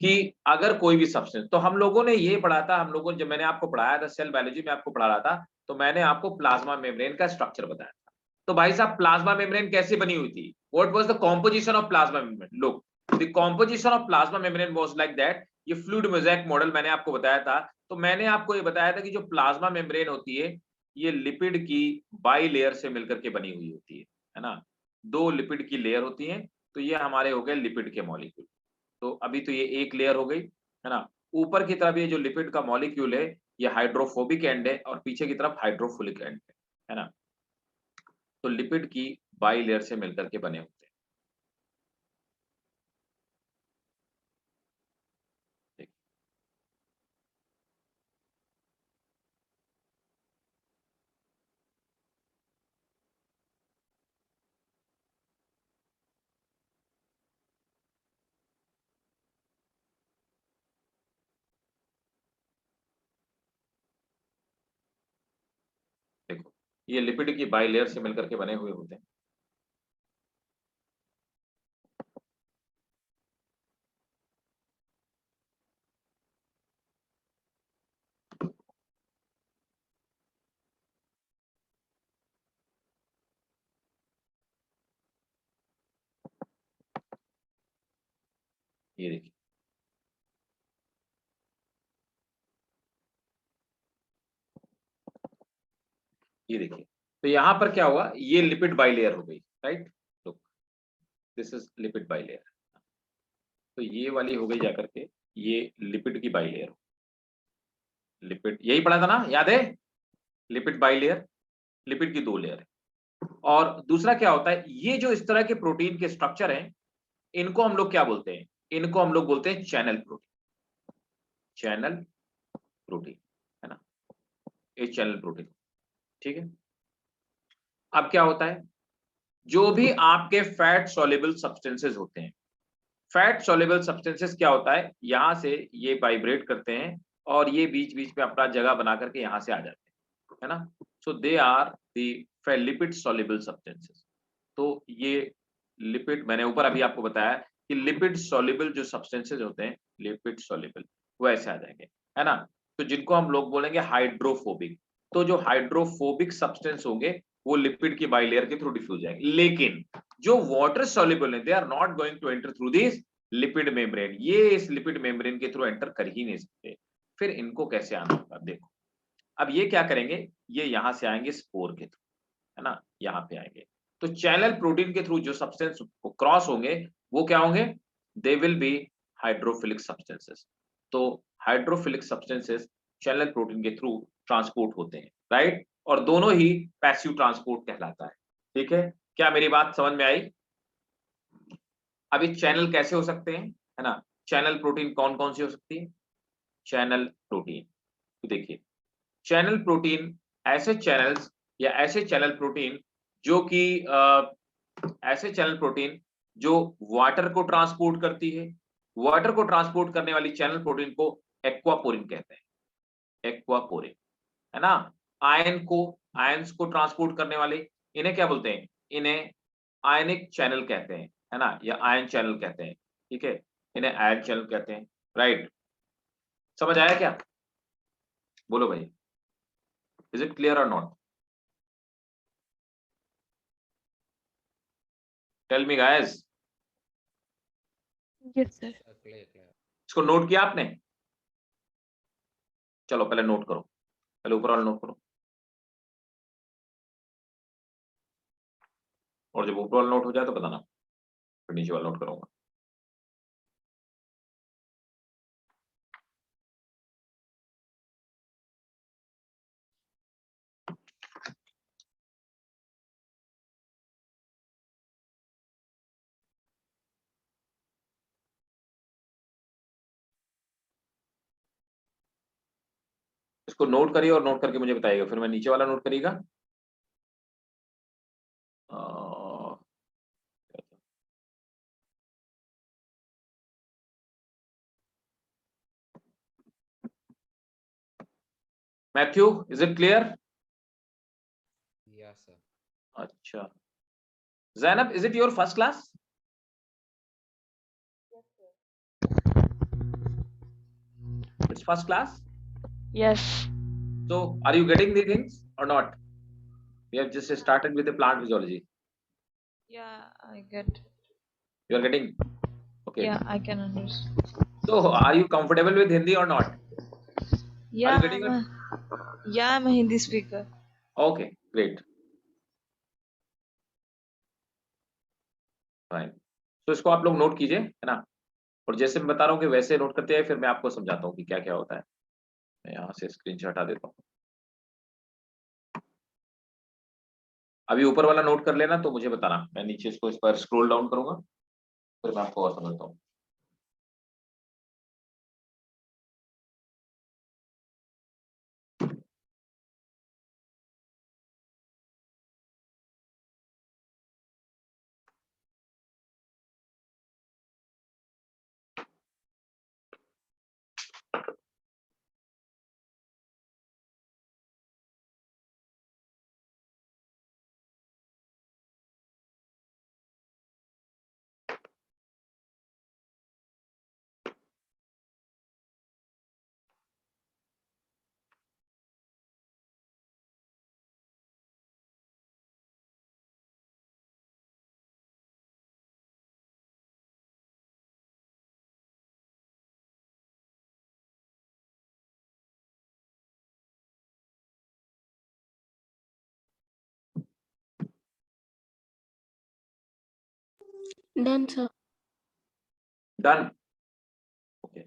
कि अगर कोई भी सब्सटेंस, तो हम लोगों ने ये पढ़ा था, हम लोगों जब मैंने आपको पढ़ाया था सेल बायोलॉजी में आपको पढ़ा रहा था, तो मैंने आपको प्लाज्मा मेम्ब्रेन का स्ट्रक्चर बताया था। तो भाई साहब प्लाज्मा मेम्ब्रेन कैसे बनी हुई थी? What was the composition of plasma membrane? Look, the composition of plasma membrane was like that. ये फ्लूइड मोज़ेक मॉडल मैंने आपको बताया था। तो मैंने आपको ये बताया था कि जो प्लाज्मा मेम्ब्रेन होती है, ये लिपिड की बाई लेयर से मिलकर के बनी हुई होती है ना? दो लिपिड की लेयर होती है, तो ये हमारे हो गए लिपिड के मॉलिक्यूल। तो अभी तो ये एक लेयर हो गई, है ना? ऊपर की तरफ ये जो लिपिड का मॉलिक्यूल है, ये हाइड्रोफोबिक एंड है, और पीछे की तरफ हाइड्रोफिलिक एंड है ना? तो लिपिड की बाई लेयर से मिलकर के बने होते हैं। देखिए, देखो ये लिपिड की बाई लेयर से मिलकर के बने हुए होते हैं। ये देखिए, ये देखिए, तो यहां पर क्या हुआ, ये लिपिड बाई लेयर हो गई, right? Look, this is lipid by layer. तो ये वाली हो गई जाकर के, ये लिपिड की बाई लेयर। लिपिड यही पढ़ा था ना, याद है? लिपिड बाई लेयर, लिपिड की दो लेयर है। और दूसरा क्या होता है, ये जो इस तरह के प्रोटीन के स्ट्रक्चर हैं, इनको हम लोग क्या बोलते हैं? इनको हम लोग बोलते हैं चैनल प्रोटीन। चैनल प्रोटीन, है ना? ये चैनल प्रोटीन, ठीक है। अब क्या होता है, जो भी आपके फैट सॉल्युबल सब्सटेंसेस होते हैं, फैट सॉल्युबल सब्सटेंसेस क्या होता है, यहां से ये वाइब्रेट करते हैं, और ये बीच बीच में अपना जगह बना करके यहां से आ जाते हैं, है ना? So they are the lipid soluble substances. तो ये लिपिड, मैंने ऊपर अभी आपको बताया कि लिपिड सॉल्युबल जो सब्सटेंसेस होते हैं, लिपिड सॉल्युबल, वो ऐसे आ जाएंगे, है ना? तो जिनको हम लोग बोलेंगे हाइड्रोफोबिक। तो जो हाइड्रोफोबिक सब्सटेंस होंगे, वो लिपिड की बाइलेयर के थ्रू डिफ्यूज जाएंगे। लेकिन जो वाटर सॉल्युबल है, they are not going to enter through this lipid membrane. ये इस लिपिड मेम्ब्रेन के थ्रू एंटर कर ही नहीं सकते। फिर इनको कैसे आना होगा, देखो। अब ये क्या करेंगे, ये यहां से आएंगे स्पोर के थ्रू, है ना? यहाँ पे आएंगे। तो चैनल प्रोटीन के थ्रू जो सब्सटेंस क्रॉस होंगे, वो क्या होंगे? They will be hydrophilic substances. तो हाइड्रोफिलिक सब्सटेंसेस चैनल प्रोटीन के थ्रू ट्रांसपोर्ट होते हैं, राइट? और दोनों ही पैसिव ट्रांसपोर्ट कहलाता है, ठीक है? क्या मेरी बात समझ में आई? अभी चैनल कैसे हो सकते हैं, है ना? चैनल प्रोटीन कौन कौन सी हो सकती है? चैनल प्रोटीन, तो देखिए, चैनल प्रोटीन ऐसे चैनल्स, या ऐसे चैनल प्रोटीन जो कि ऐसे चैनल प्रोटीन जो वाटर को ट्रांसपोर्ट करती है। वाटर को ट्रांसपोर्ट करने वाली चैनल प्रोटीन को एक्वापोरिन कहते हैं, एक्वापोरिन, है ना? आयंस को ट्रांसपोर्ट करने वाले, इन्हें क्या बोलते हैं? इन्हें आयनिक चैनल कहते हैं, है ना? या आयन चैनल कहते हैं, ठीक है? इन्हें आयन चैनल कहते हैं, राइट? समझ आया क्या? बोलो भाई, is it clear or not? Tell me guys. Yes sir. इसको नोट किया आपने? चलो पहले नोट करो, पहले ऊपर वाला नोट करो, और जब ऊपर वाला नोट हो जाए तो बताना, फिर नीचे वाला नोट करूंगा। इसको नोट करिए और नोट करके मुझे बताइएगा, फिर मैं नीचे वाला नोट करिएगा। Matthew, is it clear? Yes, sir. अच्छा, Zainab, is it your first class? It's first class. Yes. So, are you getting the things or not? We have just started with the plant physiology. Yeah, I get. You are getting? Okay. Yeah, I can understand. So, are you comfortable with Hindi or not? Yeah, Are you getting I'm a Hindi speaker. Okay, great. Fine. तो इसको आप लोग note कीजिए, है ना? और जैसे मैं बता रहा हूँ कि वैसे नोट करते हैं, फिर मैं आपको समझाता हूँ कि क्या क्या होता है। मैं यहाँ से स्क्रीनशॉट हटा देता हूँ। अभी ऊपर वाला नोट कर लेना तो मुझे बताना, मैं नीचे इसको इस पर स्क्रॉल डाउन करूंगा, फिर मैं आपको और समझता हूँ। Done, sir. Done. Okay.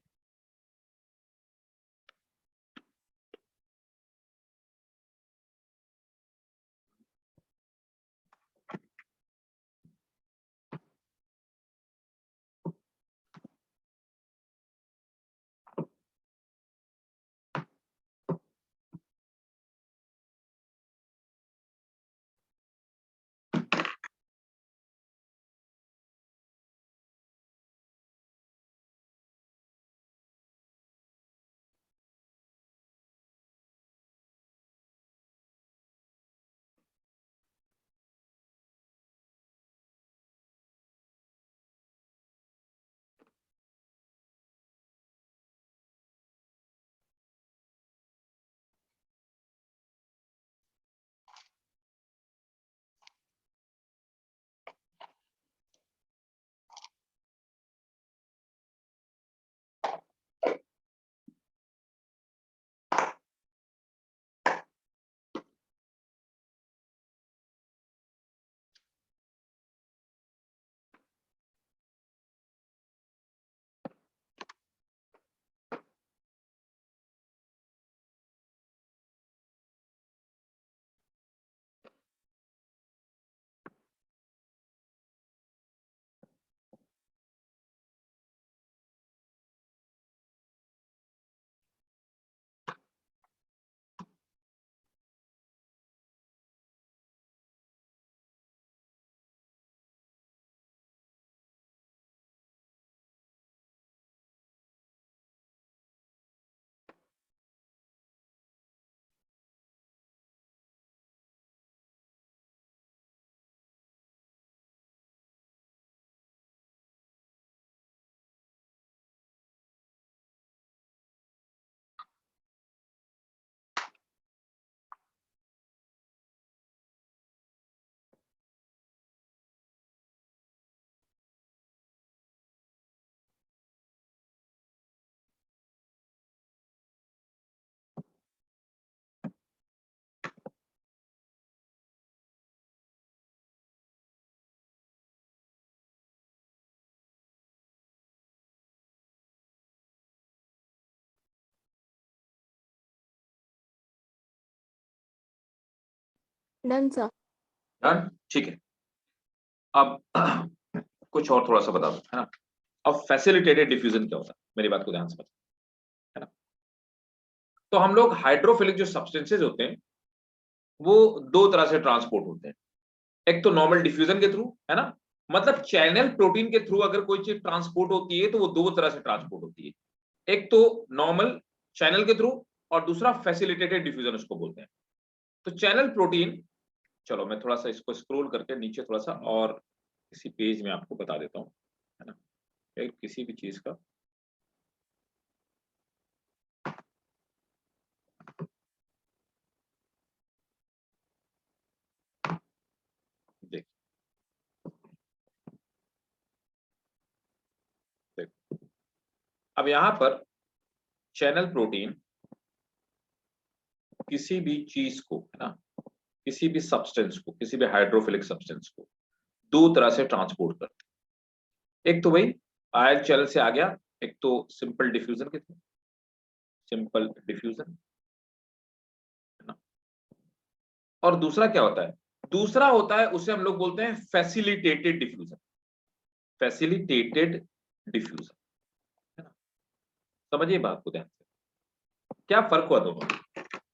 Done, sir. Done? ठीक है। अब कुछ और थोड़ा सा बता दो, है ना? अब फैसिलिटेटेड डिफ्यूजन क्या होता है, मेरी बात को ध्यान से बताओ, है ना? तो हम लोग हाइड्रोफिलिक जो सब्सटेंसेज होते हैं वो दो तरह से ट्रांसपोर्ट होते हैं। एक तो नॉर्मल डिफ्यूजन के थ्रू, है ना, मतलब चैनल प्रोटीन के थ्रू अगर कोई चीज ट्रांसपोर्ट होती है तो वो दो तरह से ट्रांसपोर्ट होती है, एक तो नॉर्मल चैनल के थ्रू और दूसरा फैसिलिटेटेड डिफ्यूजन उसको बोलते हैं। तो चैनल प्रोटीन, चलो मैं थोड़ा सा इसको स्क्रॉल करके नीचे थोड़ा सा और किसी पेज में आपको बता देता हूँ, है ना, किसी भी चीज का देख अब यहां पर चैनल प्रोटीन किसी भी चीज को, है ना, किसी भी सब्सटेंस को, किसी भी हाइड्रोफिलिक सब्सटेंस को दो तरह से ट्रांसपोर्ट करते हैं। एक तो भाई आयन चैनल से आ गया, एक तो सिंपल डिफ्यूजन के थ्रू, सिंपल डिफ्यूजन, है ना, और दूसरा क्या होता है, दूसरा होता है उसे हम लोग बोलते हैं फैसिलिटेटेड डिफ्यूजन, फैसिलिटेटेड डिफ्यूजन, है ना। समझिए बात को ध्यान से, क्या फर्क हुआ, दोनों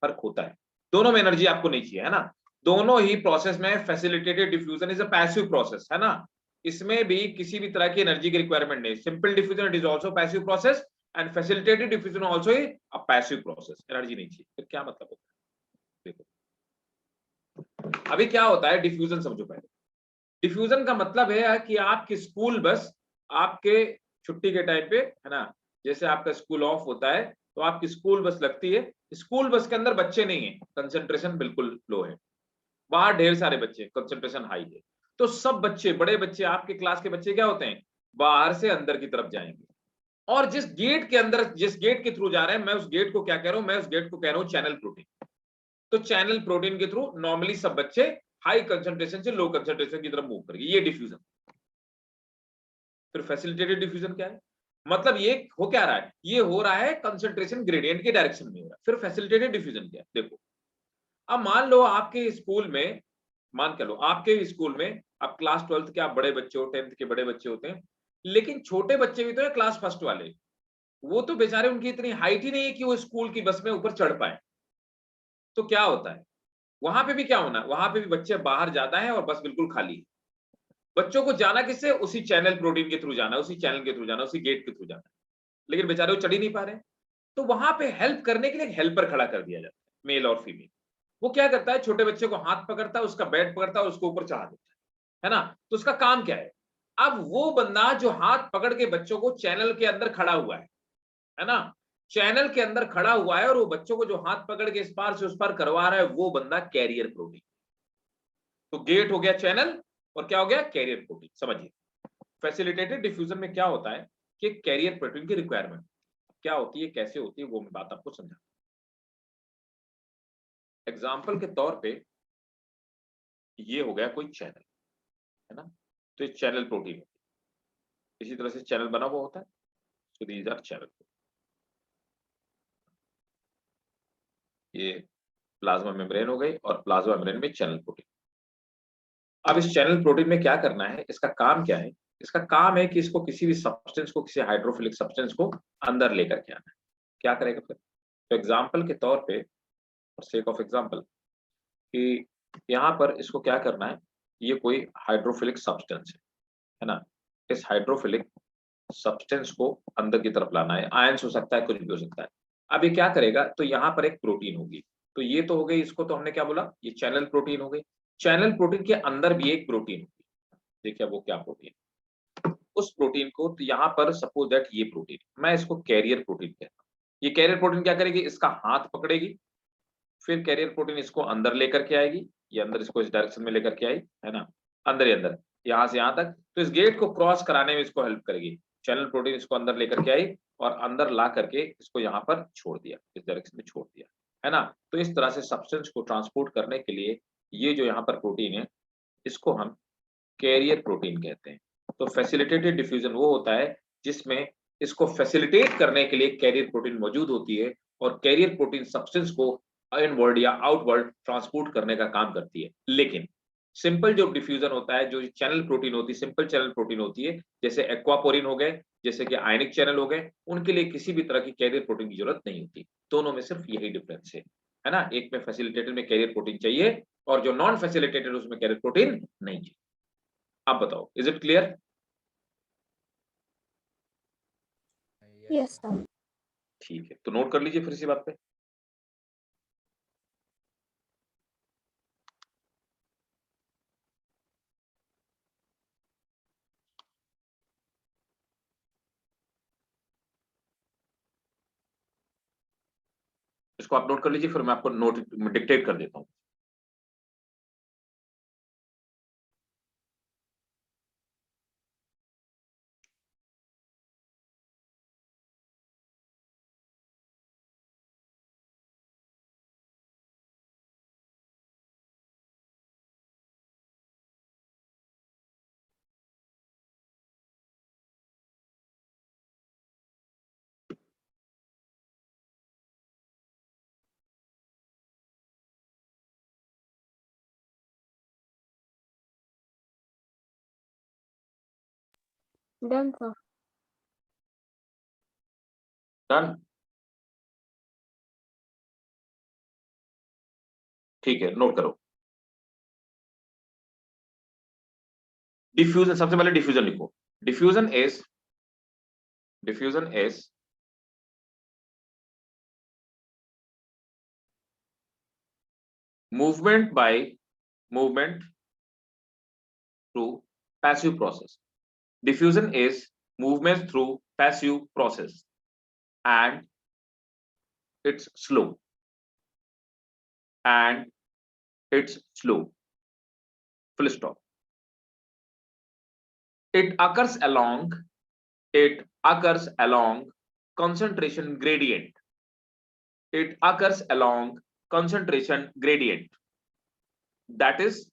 फर्क होता है, दोनों में एनर्जी आपको नहीं चाहिए, है ना, दोनों ही प्रोसेस में facilitated diffusion is a passive process, है ना, इसमें भी किसी भी तरह की एनर्जी की रिक्वायरमेंट नहीं। Simple diffusion it is also passive process and facilitated diffusion also a passive process, energy नहीं चाहिए। फिर क्या मतलब होता है, देखो अभी क्या होता है, डिफ्यूजन समझो पहले। डिफ्यूजन का मतलब है कि आपकी स्कूल बस आपके छुट्टी के टाइम पे, है ना, जैसे आपका स्कूल ऑफ होता है तो आपकी स्कूल बस लगती है, स्कूल बस के अंदर बच्चे नहीं है, कंसंट्रेशन बिल्कुल लो है, बाहर ढेर सारे बच्चे, कंसंट्रेशन हाई है, तो सब बच्चे, बड़े बच्चे, आपके क्लास के बच्चे क्या होते हैं, बाहर से अंदर की तरफ जाएंगे, और जिस गेट के अंदर, जिस गेट के थ्रू जा रहे हैं, मैं उस गेट को क्या कह रहा हूं, मैं उस गेट को कह रहा हूं चैनल प्रोटीन। तो चैनल प्रोटीन के थ्रू नॉर्मली सब बच्चे हाई कंसंट्रेशन से लो कंसंट्रेशन की तरफ मूव करेंगे, ये डिफ्यूजन। फिर फैसिलिटेटेड डिफ्यूजन क्या है, मतलब ये हो क्या रहा है, ये हो रहा है कंसंट्रेशन ग्रेडियंट के डायरेक्शन में हो रहा है। फिर फैसिलिटेटेड डिफ्यूजन क्या है, देखो अब मान लो आपके स्कूल में, मान के लो आपके स्कूल में आप क्लास 12th के आप बड़े बच्चे हो, 10th के बड़े बच्चे होते हैं, लेकिन छोटे बच्चे भी तो है क्लास फर्स्ट वाले, वो तो बेचारे उनकी इतनी हाइट ही नहीं है कि वो स्कूल की बस में ऊपर चढ़ पाए। तो क्या होता है, वहां पे भी क्या होना है, वहां पे भी बच्चे बाहर जाता है और बस बिल्कुल खाली है। बच्चों को जाना किससे, उसी चैनल प्रोटीन के थ्रू जाना, उसी चैनल के थ्रू जाना, उसी गेट के थ्रू जाना, लेकिन बेचारे वो चढ़ ही नहीं पा रहे। तो वहां पे हेल्प करने के लिए एक हेल्पर खड़ा कर दिया जाता है, मेल और फीमेल। वो क्या करता है, छोटे बच्चे को हाथ पकड़ता है, उसका बैट पकड़ता है और उसको ऊपर चढ़ा देता है ना। तो उसका काम क्या है, अब वो बंदा जो हाथ पकड़ के बच्चों को चैनल के अंदर खड़ा हुआ है ना, चैनल के अंदर खड़ा हुआ है और वो बच्चों को जो हाथ पकड़ के इस पार से उस पार करवा रहा है, वो बंदा कैरियर प्रोटीन। तो गेट हो गया चैनल और क्या हो गया, कैरियर प्रोटीन। समझिए फैसिलिटेटेड डिफ्यूजन में क्या होता है कि कैरियर प्रोटीन की रिक्वायरमेंट क्या होती है, कैसे होती है, वो मैं बात आपको समझा। एग्जाम्पल के तौर पे ये हो गया कोई चैनल, है ना, तो ये चैनल प्रोटीन, इसी तरह से चैनल बना हुआ होता है, सो दीज आर चैनल। ये प्लाज्मा मेम्ब्रेन हो गई और प्लाज्मा मेम्ब्रेन में चैनल प्रोटीन। अब इस चैनल प्रोटीन में क्या करना है, इसका काम क्या है, इसका काम है कि इसको किसी भी सब्सटेंस को, किसी हाइड्रोफिलिक सब्सटेंस को अंदर लेकर के आना है। क्या करेगा फिर, तो एग्जाम्पल के तौर पे, फॉर सेक ऑफ एग्जाम्पल, कि यहाँ पर इसको क्या करना है, ये कोई हाइड्रोफिलिक सब्सटेंस है ना, इस हाइड्रोफिलिक सब्सटेंस को अंदर की तरफ लाना है, आयंस हो सकता है, कुछ भी हो सकता है। अब ये क्या करेगा, तो यहाँ पर एक प्रोटीन होगी, तो ये तो हो गई, इसको तो हमने क्या बोला, ये चैनल प्रोटीन हो गई। चैनल प्रोटीन के अंदर भी एक प्रोटीन होगी, देखिए वो क्या प्रोटीन, उस प्रोटीन को, तो यहाँ पर सपोज दैट ये प्रोटीन, मैं इसको कैरियर प्रोटीन कहता हूँ। ये कैरियर प्रोटीन क्या करेगी, इसका हाथ पकड़ेगी, फिर कैरियर प्रोटीन इसको अंदर लेकर के आएगी, ये अंदर इसको इस डायरेक्शन में लेकर के आई, है ना, अंदर ही अंदर, यहाँ से यहाँ तक, तो इस गेट को क्रॉस कराने में इसको हेल्प करेगी। चैनल प्रोटीन इसको अंदर लेकर के आई और अंदर ला करके इसको यहाँ पर छोड़ दिया, इस डायरेक्शन में छोड़ दिया, है ना। तो इस तरह से सब्सटेंस को ट्रांसपोर्ट करने के लिए ये जो यहाँ पर प्रोटीन है, इसको हम कैरियर प्रोटीन कहते हैं। तो फैसिलिटेटेड डिफ्यूजन वो होता है जिसमें इसको फैसिलिटेट करने के लिए कैरियर प्रोटीन मौजूद होती है, और कैरियर प्रोटीन सब्सटेंस को इनवर्ड या आउटवर्ड ट्रांसपोर्ट करने का काम करती है। लेकिन सिंपल जो डिफ्यूजन होता है, जो चैनल प्रोटीन होती है, सिंपल चैनल प्रोटीन होती है, जैसे एक्वापोरिन हो गए, जैसे कि आयनिक चैनल हो गए, उनके लिए किसी भी तरह की कैरियर प्रोटीन की जरूरत नहीं होती। दोनों में सिर्फ यही डिफरेंस है ना, एक में फैसिलिटेटेड में कैरियर प्रोटीन चाहिए और जो नॉन फैसिलिटेटेड उसमें कैरियर प्रोटीन नहीं चाहिए। आप बताओ, is it clear? Yes sir. ठीक है, तो नोट कर लीजिए फिर इसी बात पे। इसको आप नोट कर लीजिए, फिर मैं आपको नोट डिक्टेट कर देता हूं। Done sir. डन, ठीक है, नोट करो। डिफ्यूजन, सबसे पहले डिफ्यूजन लिखो। Diffusion is movement through passive process. Diffusion is movement through passive process and it's slow. Full stop. It occurs along concentration gradient. It occurs along concentration gradient. That is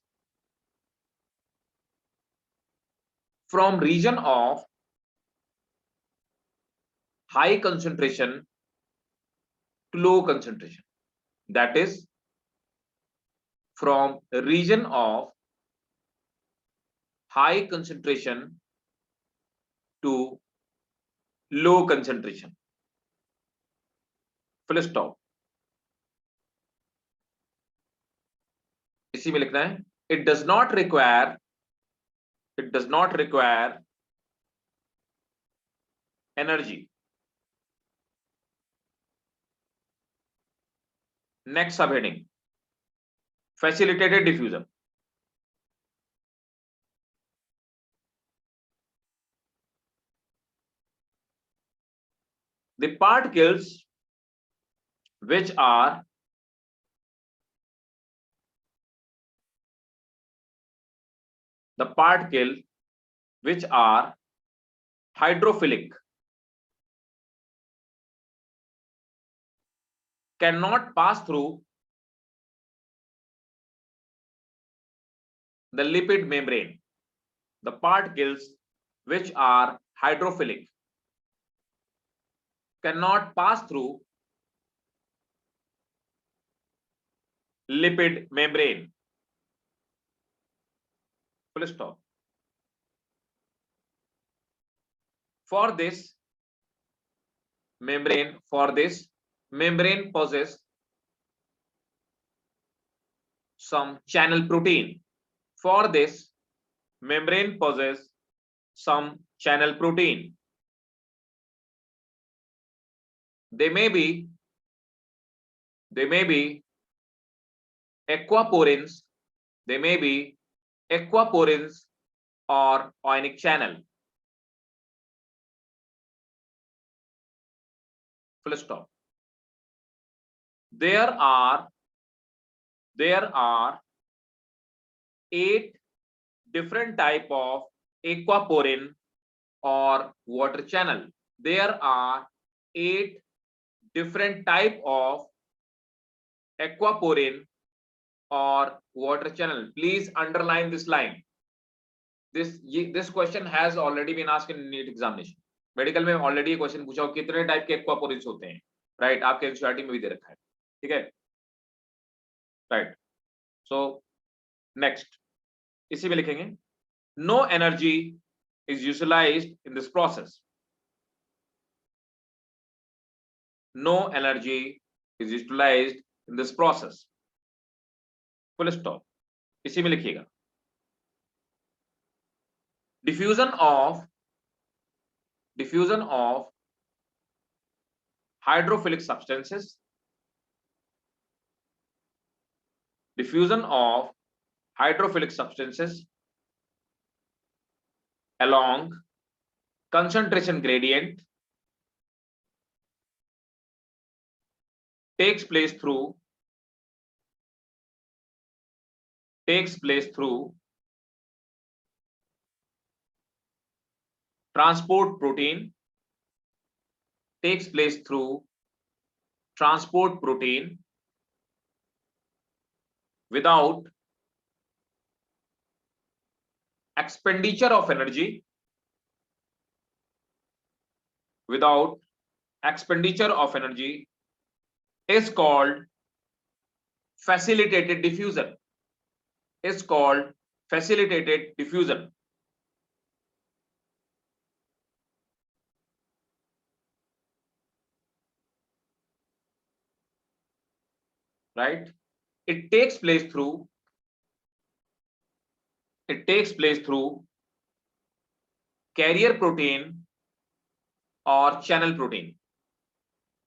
from region of high concentration to low concentration. That is from region of high concentration to low concentration. Full stop. इसी में लिखना है, it does not require energy. Next subheading, facilitated diffusion. The particles which are hydrophilic cannot pass through the lipid membrane. The particles which are hydrophilic cannot pass through lipid membrane. Full stop. For this membrane possesses some channel protein. For this membrane possesses some channel protein. They may be aquaporins. They may be aquaporins or ionic channel. Full stop. There are 8 different type of aquaporin or water channel. There are 8 different type of aquaporin or water channel. Please underline this line. This question has already been asked in NEET examination. Medical में already question पूछा हो कितने type के aquaporins होते हैं, right? आपके NCERT में भी दे रखा है, ठीक है, राइट? सो नेक्स्ट, इसी में लिखेंगे no energy is utilised in this process, no energy is utilised in this process, full stop. इसी में लिखिएगा diffusion of hydrophilic substances, diffusion of hydrophilic substances along concentration gradient takes place through transport protein, without expenditure of energy, is called facilitated diffusion, right? It takes place through carrier protein or channel protein.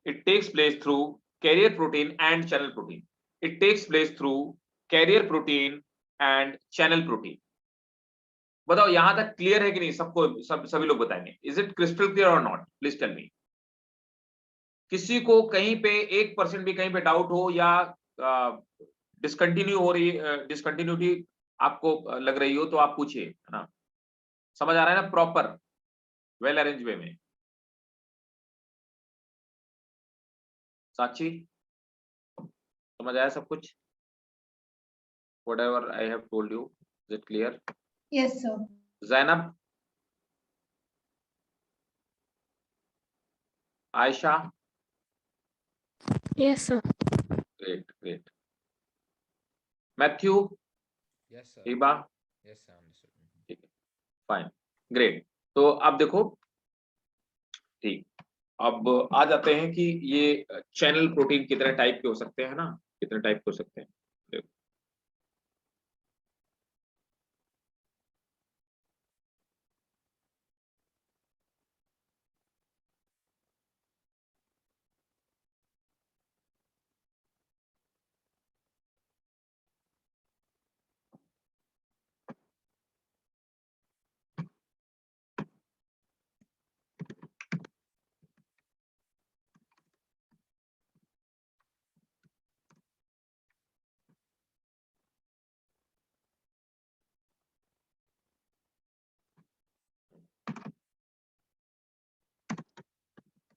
It takes place through carrier protein and channel protein. बताओ यहां तक clear है कि नहीं? सबको सभी लोग बताएंगे। Is it crystal clear or not? Please tell me. किसी को कहीं पे 1% भी कहीं पे डाउट हो या डिसकंटिन्यूटी आपको लग रही हो तो आप पूछिए, है ना? समझ आ रहा है ना? प्रॉपर वेल अरेंज वे में। साक्षी, समझ आया सब कुछ? Whatever I have told you, is it clear? Yes, sir. Zainab, Aisha, Yes, sir. great. Matthew, Yes, sir. Hiba, Yes, sir. Understood. ठीक है, फाइन, ग्रेट। तो अब देखो, ठीक, अब आ जाते हैं कि ये चैनल प्रोटीन कितने टाइप के हो सकते हैं ना, कितने टाइप के हो सकते हैं। देखो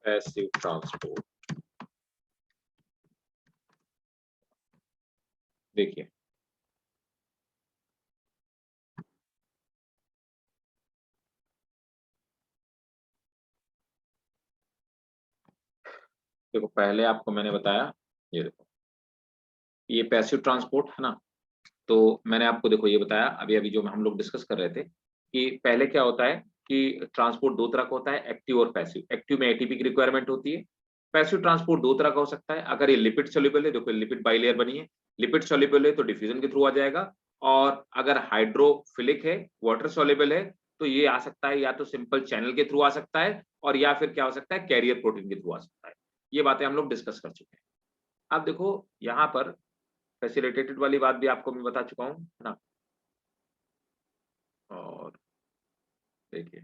पैसिव ट्रांसपोर्ट, देखिए देखो, पहले आपको मैंने बताया, ये देखो ये पैसिव ट्रांसपोर्ट है ना। तो मैंने आपको देखो ये बताया अभी अभी जो हम लोग डिस्कस कर रहे थे कि पहले क्या होता है कि ट्रांसपोर्ट दो तरह का होता है, एक्टिव और पैसिव। एक्टिव में एटीपी की रिक्वायरमेंट होती है। पैसिव ट्रांसपोर्ट दो तरह का हो सकता है। अगर ये लिपिड सोल्यूबल है, देखो लिपिड बाइलेयर बनी है, लिपिड सोल्यूबल है तो डिफ्यूजन के थ्रू आ जाएगा। और अगर हाइड्रोफिलिक है, वाटर सोल्यूबल है, तो ये आ सकता है या तो सिंपल चैनल के थ्रू आ सकता है और या फिर क्या हो सकता है, कैरियर प्रोटीन के थ्रू आ सकता है। ये बातें हम लोग डिस्कस कर चुके हैं। अब देखो यहाँ पर फैसिलिटेटेड वाली बात भी आपको मैं बता चुका हूँ, है ना। और देखिए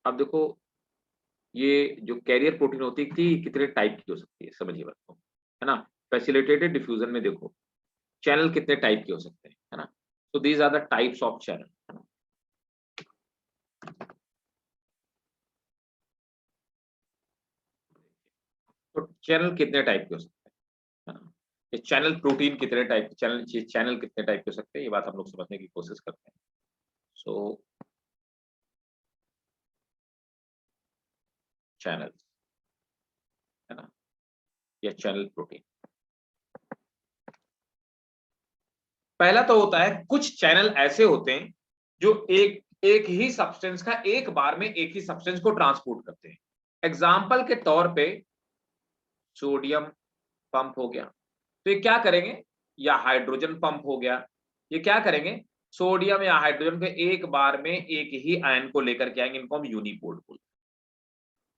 अब देखो ये जो कैरियर प्रोटीन होती थी कितने टाइप की हो सकती है, समझिए बात को, है ना। फैसिलिटेटेड डिफ्यूजन में देखो चैनल कितने टाइप के हो सकते हैं, है ना। तो these are the types of channel, है ना। तो चैनल कितने टाइप के हो सकते हैं, है ना। ये चैनल प्रोटीन कितने टाइप, चैनल कितने टाइप के हो सकते हैं, ये बात हम लोग समझने की कोशिश करते हैं। सो चैनल, है ना, या चैनल प्रोटीन। पहला तो होता है कुछ चैनल ऐसे होते हैं जो एक ही सब्सटेंस का एक बार में एक ही सब्सटेंस को ट्रांसपोर्ट करते हैं। एग्जाम्पल के तौर पे सोडियम पंप हो गया, तो ये क्या करेंगे, या हाइड्रोजन पंप हो गया, ये क्या करेंगे, सोडियम या हाइड्रोजन के एक बार में एक ही आयन को लेकर के आएंगे, इनको हम यूनिपोर्ट बोलते हैं।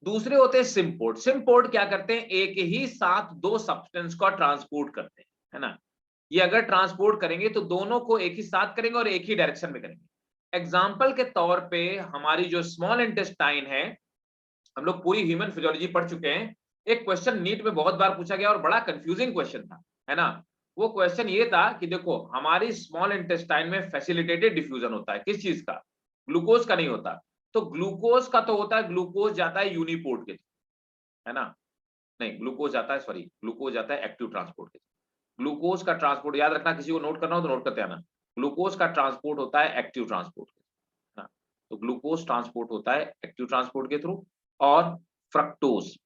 दूसरे होते हैं सिम्पोर्ट। सिम्पोर्ट क्या करते हैं, एक ही साथ दो सब्सटेंस को ट्रांसपोर्ट करते हैं, है ना। ये अगर ट्रांसपोर्ट करेंगे तो दोनों को एक ही साथ करेंगे और एक ही डायरेक्शन में करेंगे। एग्जाम्पल के तौर पे हमारी जो स्मॉल इंटेस्टाइन है, हम लोग पूरी ह्यूमन फिजियोलॉजी पढ़ चुके हैं। एक क्वेश्चन नीट में बहुत बार पूछा गया और बड़ा कंफ्यूजिंग क्वेश्चन था, है ना। वो क्वेश्चन ये था कि देखो हमारी स्मॉल इंटेस्टाइन में फैसिलिटेटेड डिफ्यूजन होता है, किस चीज का, ग्लूकोज का नहीं होता। तो ग्लूकोज का तो होता है, ग्लूकोज जाता है यूनिपोर्ट के, है ना, नहीं ग्लूकोज जाता है, सॉरी ग्लूकोज जाता है एक्टिव ट्रांसपोर्ट के। ग्लूकोज का ट्रांसपोर्ट याद रखना, किसी को नोट करना हो तो नोट करते आना। ग्लूकोज का ट्रांसपोर्ट होता है एक्टिव ट्रांसपोर्ट के, है ना। तो ग्लूकोज ट्रांसपोर्ट होता है एक्टिव ट्रांसपोर्ट के थ्रू। और फ्रक्टोज,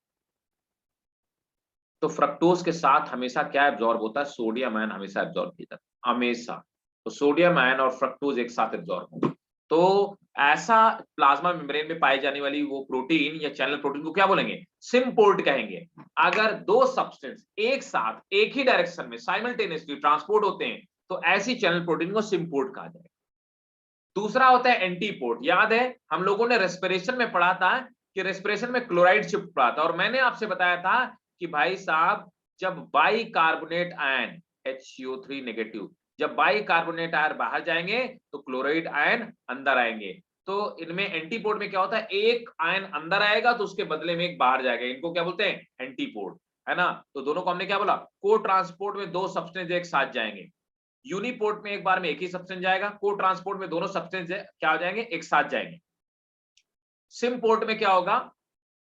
तो फ्रक्टोज के साथ हमेशा क्या एब्जॉर्ब होता है, सोडियम आयन हमेशा एब्जॉर्ब किया जाता है, हमेशा। तो सोडियम आयन और फ्रक्टोज एक साथ एब्जॉर्ब होंगे। तो ऐसा प्लाज्मा मेम्ब्रेन में पाई जाने वाली वो प्रोटीन या चैनल प्रोटीन को क्या बोलेंगे, सिम्पोर्ट कहेंगे। अगर दो सब्सटेंस एक साथ एक ही डायरेक्शन में साइमल्टेनियसली ट्रांसपोर्ट होते हैं तो ऐसी चैनल प्रोटीन को सिम्पोर्ट कहा जाएगा। दूसरा होता है एंटीपोर्ट। याद है हम लोगों ने रेस्पिरेशन में पढ़ा था कि रेस्पिरेशन में क्लोराइड शिफ्ट पढ़ा था, और मैंने आपसे बताया था कि भाई साहब जब by carbonate ion HCO3 negative, जब बाई कार्बोनेट आयन बाहर जाएंगे तो क्लोराइड आयन अंदर आएंगे। तो इनमें एंटीपोर्ट में क्या होता है, एक आयन अंदर आएगा तो उसके बदले में एक बाहर जाएगा, इनको क्या बोलते हैं, एंटीपोर्ट, है ना। तो दोनों को हमने क्या बोला, को ट्रांसपोर्ट में दो सब्सटेंस एक साथ जाएंगे। यूनिपोर्ट में एक बार में एक ही सब्सटेंस जाएगा, को ट्रांसपोर्ट में दोनों सब्सटेंस क्या हो जाएंगे, एक साथ जाएंगे। सिम्पोर्ट में क्या होगा,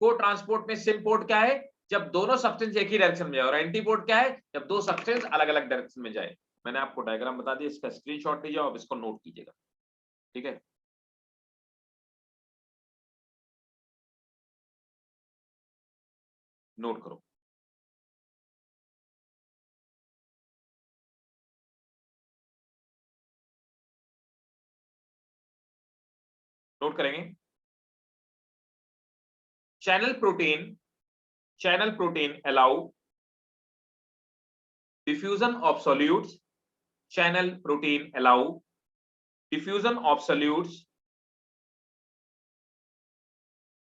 को ट्रांसपोर्ट में सिम्पोर्ट क्या है, जब दोनों सब्सटेंस एक ही डायरेक्शन में जाए, और एंटीपोर्ट क्या है, जब दो सब्सटेंस अलग अलग डायरेक्शन में जाए। मैंने आपको डायग्राम बता दिया, इसका स्क्रीनशॉट लीजिए, आप इसको नोट कीजिएगा, ठीक है। नोट करो। नोट करेंगे। Channel protein allow diffusion of solutes. Channel protein allow diffusion of solutes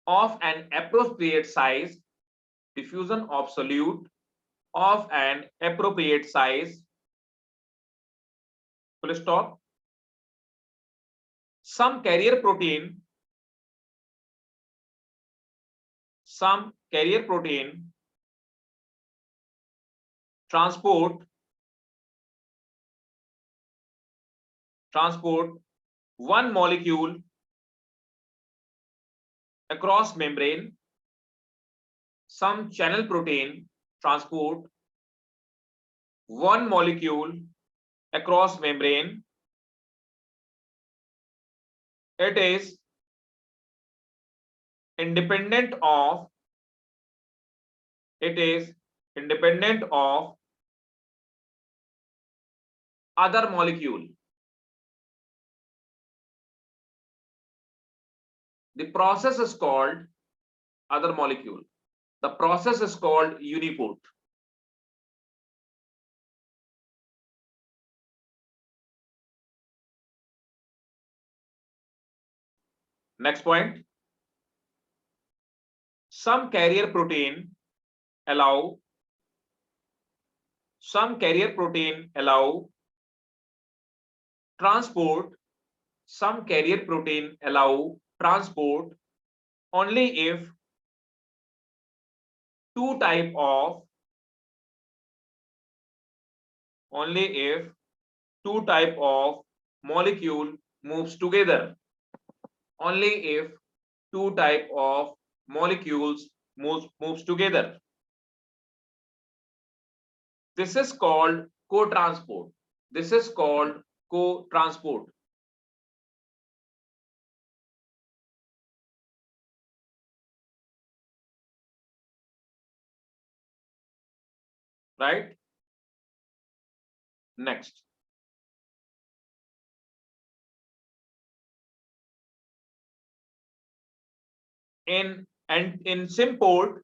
of an appropriate size. Diffusion of solute of an appropriate size. Full stop. Some carrier protein transport one molecule across membrane. Some channel protein transport one molecule across membrane. It is independent of other molecule. The process is called other molecule. The process is called uniport. Next point. Some carrier protein allow transport. Some carrier protein allow transport only if two type of molecule moves together. Only if two type of molecules moves together. This is called co-transport. Right? Next. in symport,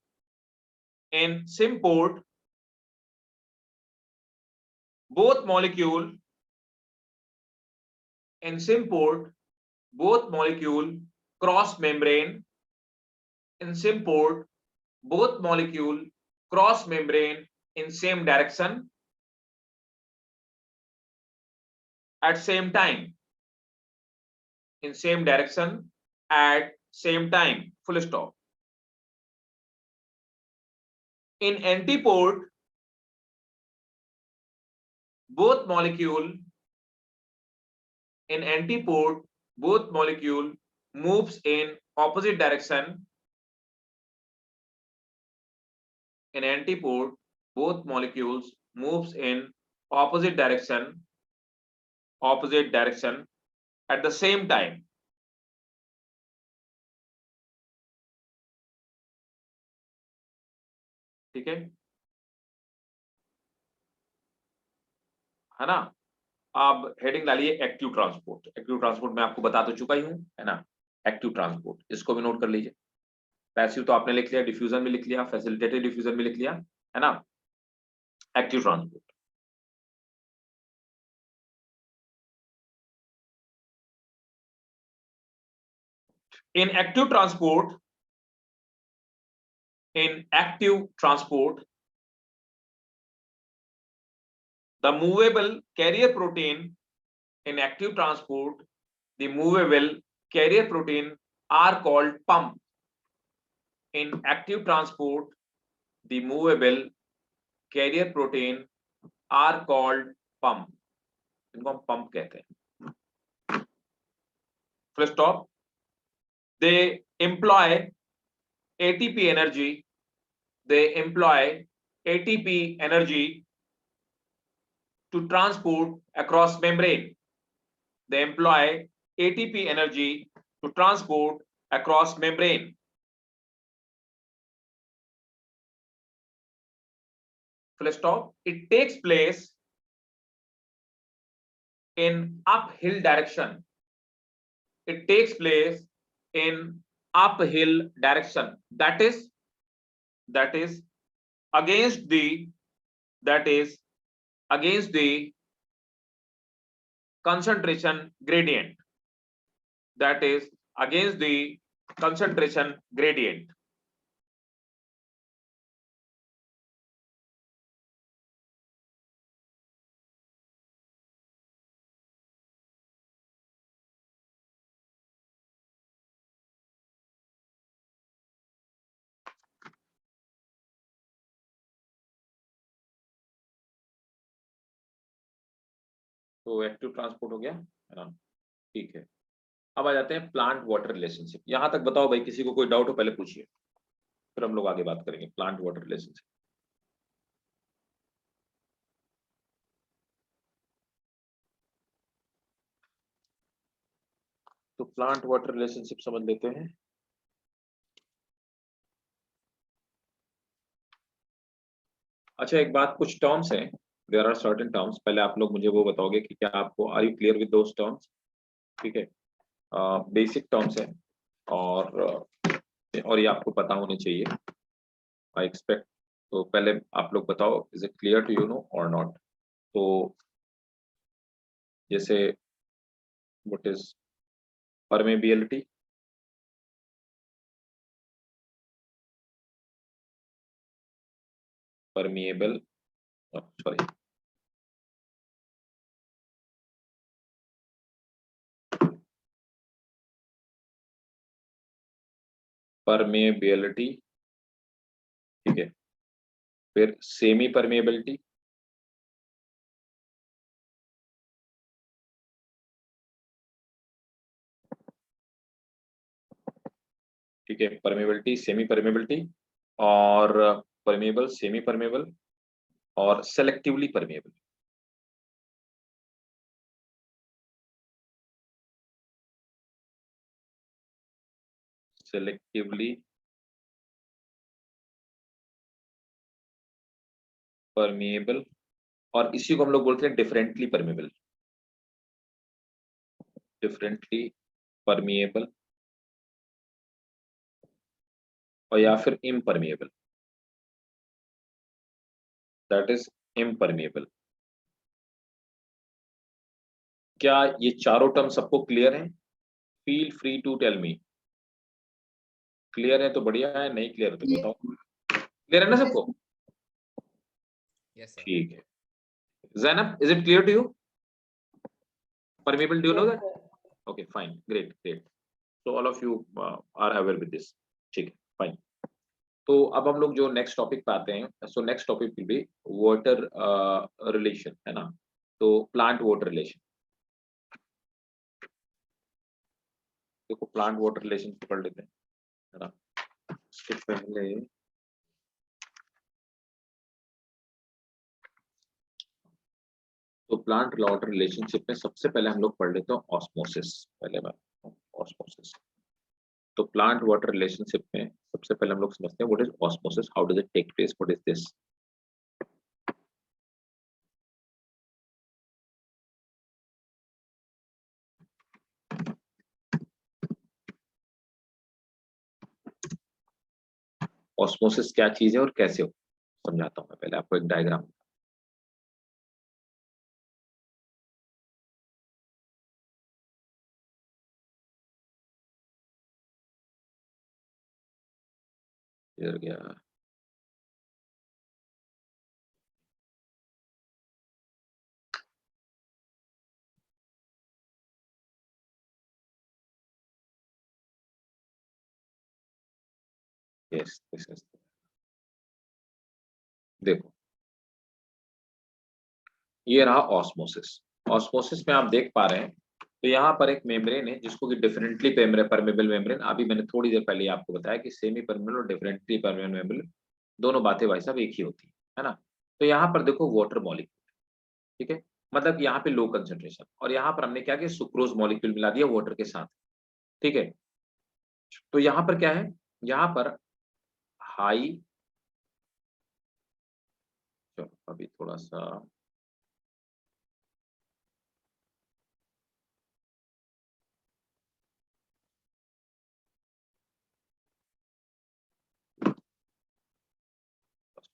both molecule cross membrane. In symport, both molecule cross membrane in same direction at same time. In same direction at same time. Full stop. In antipode, both molecule moves in opposite direction. In antipode, both molecules moves in opposite direction at the same time. ठीक है ना? आप heading डालिए active transport. Active transport मैं आपको बता तो चुका ही हूं, है ना? एक्टिव ट्रांसपोर्ट, इसको भी नोट कर लीजिए। पैसिव तो आपने लिख लिया, डिफ्यूजन भी लिख लिया, फैसिलिटेटेड डिफ्यूजन भी लिख लिया, है ना? Active transport. In active transport, the movable carrier protein in active transport, the movable carrier protein are called pump. In active transport, the movable carrier protein are called pump. इनको हम pump कहते हैं। Full stop. They employ ATP energy. They employ ATP energy to transport across membrane. They employ ATP energy to transport across membrane. Full stop. It takes place in uphill direction. It takes place in uphill direction. That is against the concentration gradient. That is against the concentration gradient. तो active transport हो गया, है ना? ठीक है। अब आ जाते हैं प्लांट वाटर रिलेशनशिप। यहां तक बताओ भाई, किसी को कोई डाउट हो पहले पूछिए, फिर हम लोग आगे बात करेंगे प्लांट वाटर रिलेशनशिप। तो प्लांट वाटर रिलेशनशिप समझ लेते हैं। अच्छा, एक बात, कुछ टर्म्स हैं, देयर आर सर्टेन टर्म्स। पहले आप लोग मुझे वो बताओगे कि क्या आपको, are you clear with those terms? ठीक है, बेसिक टर्म्स है और ये आपको पता होने चाहिए, आई एक्सपेक्ट। तो पहले आप लोग बताओ, is it clear to you no or not? तो जैसे what is permeability, permeable, sorry, permeability, ठीक है। फिर सेमी परमेबिलिटी, ठीक है, परमेबिलिटी, सेमी परमेबिलिटी, और परमेबल, सेमी परमेबल, और सेलेक्टिवली परमेबल। सेलेक्टिवली परमेबल, और इसी को हम लोग बोलते हैं डिफरेंटली परमेबल। डिफरेंटली परमेबल और या फिर इम्परमिएबल, दैट इज इम्परमिएबल। क्या ये चारों टर्म सबको क्लियर है? Feel free to tell me. Clear है तो बढ़िया है, नहीं क्लियर है तो Clear. बताओ। क्लियर है ना सबको? Yes, sir. ठीक है। Zainab, is it clear to you? Permeable, do you know that? Okay, fine, great. So all of you are aware with this. ठीक है, fine. तो अब हम लोग जो नेक्स्ट टॉपिक पे आते हैं, so next topic will be water relation, है ना? तो प्लांट वाटर रिलेशन, देखो प्लांट वाटर रिलेशन पढ़ लेते हैं, है ना? इसके पहले तो प्लांट वाटर रिलेशनशिप में सबसे पहले हम लोग पढ़ लेते हैं ऑस्मोसिस। पहले बात ऑस्मोसिस। तो प्लांट वाटर रिलेशनशिप में सबसे पहले हम लोग समझते हैं what is osmosis, how does it take place, what is this. Osmosis क्या चीज है और कैसे हो, समझाता हूं मैं। पहले आपको एक डायग्राम, इधर गया, यस दिस इज, देखो ये रहा ऑस्मोसिस। ऑस्मोसिस में आप देख पा रहे हैं तो यहाँ पर एक मेम्ब्रेन है जिसको कि डिफरेंटली परमेबल मेम्ब्रेन, अभी मैंने थोड़ी देर पहले आपको बताया कि सेमी परमेबल और डिफरेंटली परमेबल मेम्ब्रेन दोनों बातें भाई साहब एक ही होती है ना? तो यहाँ पर देखो वाटर मॉलिक्यूल, ठीक है, मतलब यहाँ पे लो कंसेंट्रेशन, और यहाँ पर हमने क्या किया, सुक्रोज मॉलिक्यूल मिला दिया वाटर के साथ, ठीक है। तो यहाँ पर क्या है, यहाँ पर हाई, चलो अभी थोड़ा सा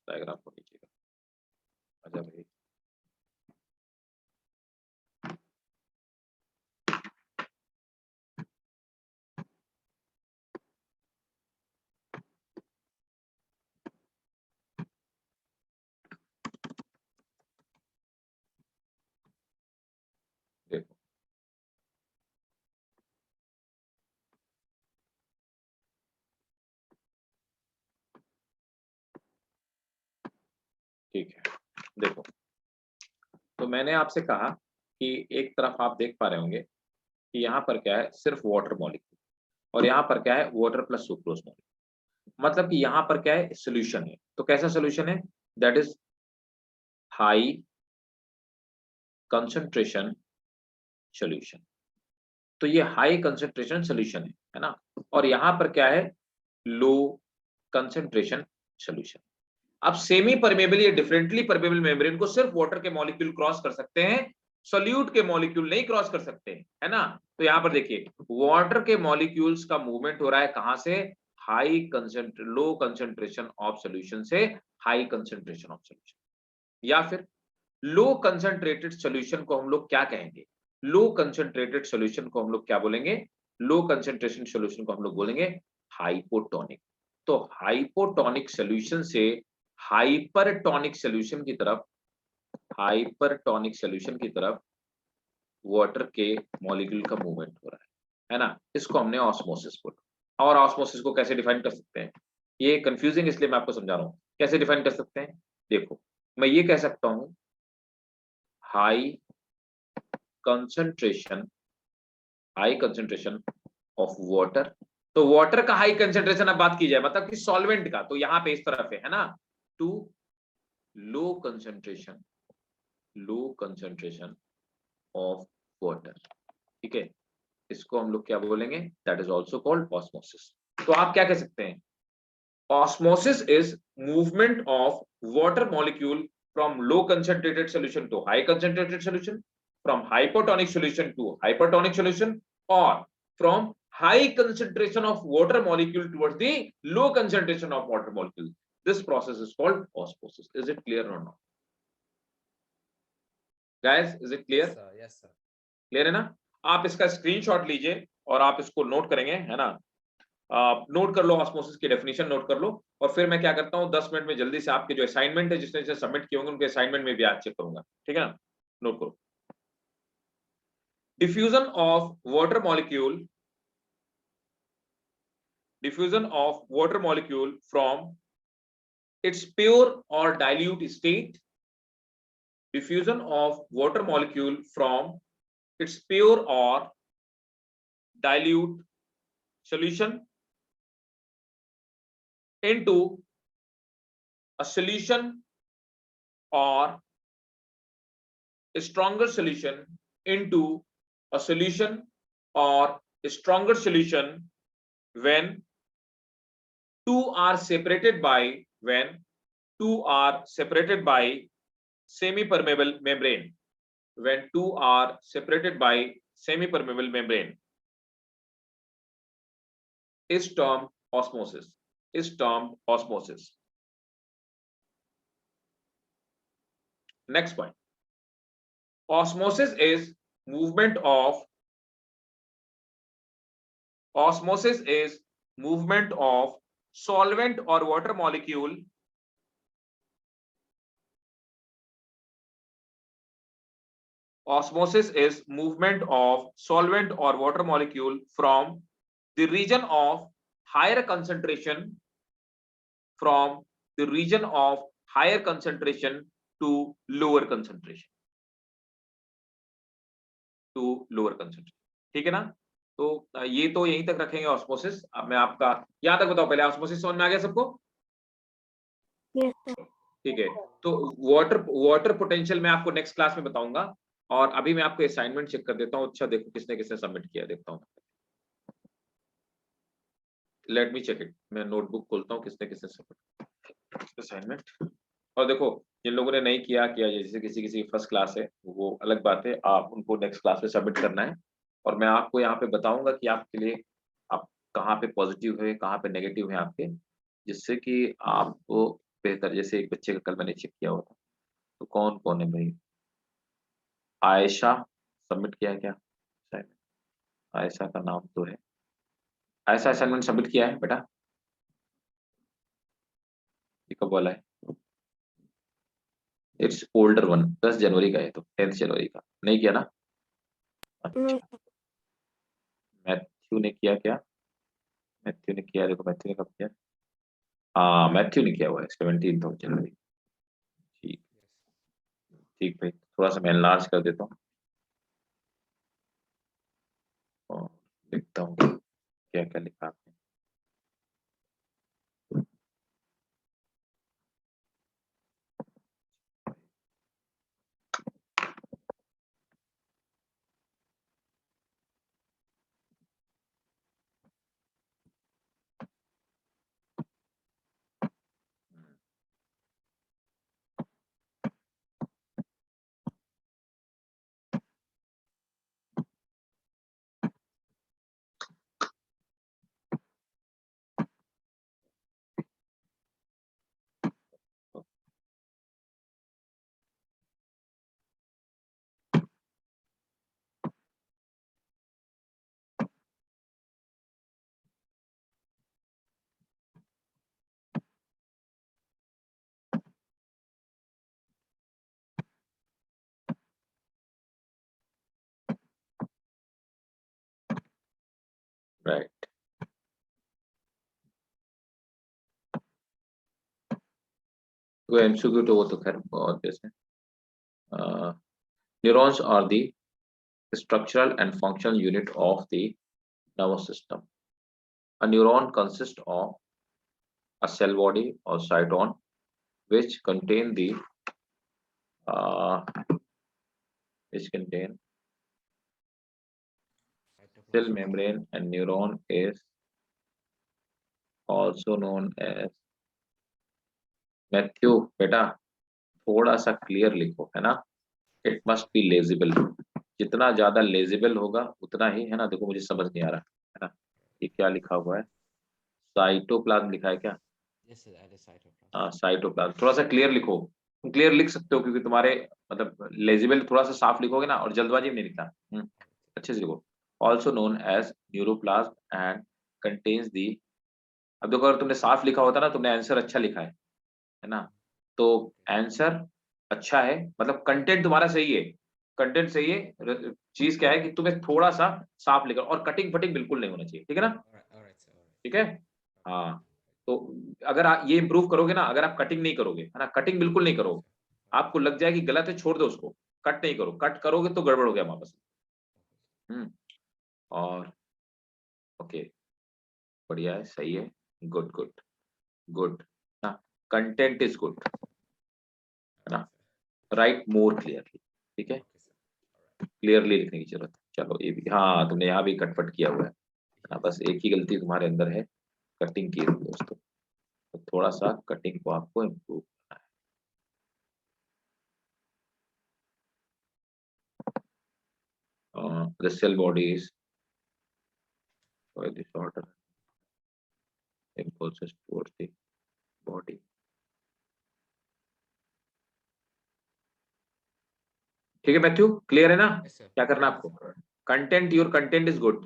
डायग्राम को लीजिएगा, अच्छा भाई देखो, ठीक है, देखो तो मैंने आपसे कहा कि एक तरफ आप देख पा रहे होंगे कि यहाँ पर क्या है, सिर्फ वाटर मॉलिक्यूल, और यहाँ पर क्या है, वाटर प्लस सुक्रोज मॉलिक्यूल, मतलब कि यहाँ पर क्या है, सोल्यूशन है। तो कैसा सोल्यूशन है, that is high concentration solution. तो ये हाई कंसंट्रेशन सोल्यूशन है ना? और यहाँ पर क्या है, लो कंसंट्रेशन सोल्यूशन। अब सेमी परमेबल या डिफरेंटली परमेबल मेम्ब्रेन को सिर्फ वाटर के मॉलिक्यूल क्रॉस कर सकते हैं, सोल्यूट के मॉलिक्यूल नहीं क्रॉस कर सकते, है ना? तो यहाँ पर देखिए वाटर के मॉलिक्यूल्स का मूवमेंट हो रहा है कहां से, high concentration, low concentration of solution से हाई कंसेंट्रेशन ऑफ सोल्यूशन, या फिर लो कंसेंट्रेटेड सोल्यूशन को हम लोग क्या कहेंगे, लो कंसेंट्रेटेड सोल्यूशन को हम लोग क्या बोलेंगे, लो कंसेंट्रेशन सोल्यूशन को हम लोग बोलेंगे हाइपोटोनिक। तो हाइपोटोनिक सोल्यूशन से हाइपरटोनिक सोल्यूशन की तरफ, हाइपरटोनिक सोल्यूशन की तरफ वाटर के मॉलिक्यूल का मूवमेंट हो रहा है ना? इसको हमने ऑस्मोसिस बोला। और ऑस्मोसिस को कैसे डिफाइन कर सकते हैं, ये कंफ्यूजिंग इसलिए मैं आपको समझा रहा हूं, कैसे डिफाइन कर सकते हैं। देखो मैं ये कह सकता हूं हाई कंसंट्रेशन ऑफ वाटर। तो वाटर का हाई कंसंट्रेशन अब बात की जाए, मतलब कि सॉल्वेंट का, तो यहां पे इस तरफ है ना, to low concentration of water, ठीक है, इसको हम लोग क्या बोलेंगे, that is also called osmosis. तो आप क्या कह सकते हैं, osmosis is movement of water molecule from low concentrated solution to high concentrated solution, from hypotonic solution to hypertonic solution, or from high concentration of water molecule towards the low concentration of water molecule. This process is called osmosis. Is it clear or not? Guys, is it clear? Yes, sir. Yes, sir. Clear है ना? आप इसका screenshot लीजिए और आप इसको note करेंगे, है ना? नोट कर लो, ऑस्मोसिस की डेफिनेशन नोट कर लो, और फिर मैं क्या करता हूँ 10 मिनट में जल्दी से आपके जो असाइनमेंट है जिसने जिसे सबमिट किए होंगे उनके असाइनमेंट में भी आज चेक करूंगा, ठीक है ना? नोट करो। Diffusion of water molecule from its pure or dilute state, diffusion of water molecule from its pure or dilute solution into a solution or a stronger solution into a solution or a stronger solution when two are separated by semi-permeable membrane. When two are separated by semi-permeable membrane is termed osmosis. Next point. Osmosis is movement of solvent or water molecule from the region of higher concentration to lower concentration. ठीक है ना? तो ये तो यहीं तक रखेंगे osmosis. अब मैं आपका यहां तक बताओ, पहले ऑस्मोसिस समझ में आ गया सबको? ठीक है, तो वाटर पोटेंशियल मैं आपको नेक्स्ट क्लास में बताऊंगा, और अभी मैं आपको असाइनमेंट चेक कर देता हूं। अच्छा देखो किसने किसने सबमिट किया, देखता हूं। Let me check it. मैं नोटबुक खोलता हूं, किसने किसने सबमिट असाइनमेंट। और देखो जिन लोगों ने नहीं किया जैसे किसी फर्स्ट क्लास है वो अलग बात है, आप उनको नेक्स्ट क्लास में सबमिट करना है, और मैं आपको यहाँ पे बताऊंगा कि आपके लिए आप कहाँ पे पॉजिटिव है, कहाँ पे नेगेटिव है आपके, जिससे कि आपको बेहतर। जैसे एक बच्चे का कल मैंने चेक किया होता, तो कौन है भाई? आयशा सबमिट किया है क्या? आयशा का नाम तो है। आयशा असाइनमेंट सबमिट किया है बेटा? ये कब वाला है? इट्स ओल्डर वन, 10 जनवरी का है, तो 10 जनवरी का नहीं किया ना? अच्छा, मैथ्यू ने किया क्या? मैथ्यू ने किया, देखो मैथ्यू ने कब किया? हाँ मैथ्यू ने किया हुआ है 17 जनवरी। ठीक ठीक भाई, थोड़ा सा मैं एनलार्ज कर देता हूँ और लिखता हूँ क्या क्या लिखा आपने। राइट, तो एमसीक्यू तो वो तो खैर बहुत जैसे neurons are the structural and functional unit of the nervous system. A neuron consists of a cell body or cytosol which contain cell membrane, and neuron is also known as Matthew बेटा थोड़ा सा clear लिखो, है ना? It must be legible, जितना ज्यादा legible होगा उतना ही, है ना? देखो मुझे समझ नहीं आ रहा, है ना। ये क्या लिखा हुआ है, साइटोप्लाज्म लिखा है क्या? Yes, sir. That is cytoplasm. Cytoplasm, थोड़ा सा क्लियर लिखो, तुम क्लियर लिख सकते हो क्योंकि तुम्हारे मतलब लेजिबल थोड़ा सा साफ लिखोगे ना, और जल्दबाजी में नहीं लिखना। अच्छे से लिखो। Also known as neuroplasm and contains the. अब देखो, अगर तुमने साफ लिखा होता ना, तुमने आंसर अच्छा लिखा है ना, तो आंसर अच्छा है, मतलब कंटेंट तुम्हारा सही है, कंटेंट सही है। चीज क्या है कि तुम्हें थोड़ा सा साफ लिखा, और कटिंग फटिंग बिल्कुल नहीं होना चाहिए, ठीक है ना। All right, sir. All right. ठीक है, हाँ। तो अगर आप ये इंप्रूव करोगे ना, अगर आप कटिंग नहीं करोगे, है ना, कटिंग बिल्कुल नहीं करोगे, आपको लग जाएगी गलत है, छोड़ दो उसको, कट नहीं करो, कट करोगे तो गड़बड़ हो गया वापस। और ओके, बढ़िया है, सही है, गुड गुड गुड ना, कंटेंट इज गुड, है ना, राइट मोर क्लियरली, ठीक है, Okay, sir. All right. Clearly लिखने की जरूरत है। चलो ये भी, हाँ तुमने यहाँ भी कटपट किया हुआ है ना, बस एक ही गलती तुम्हारे अंदर है, कटिंग की हुई है दोस्तों, तो थोड़ा सा कटिंग को आपको इम्प्रूव करना है। The cell bodies by disorder impulses towards the body. ठीक है मैथ्यू, क्लियर है ना? Yes, sir. क्या करना Yes, आपको? sir. Content, your content is good,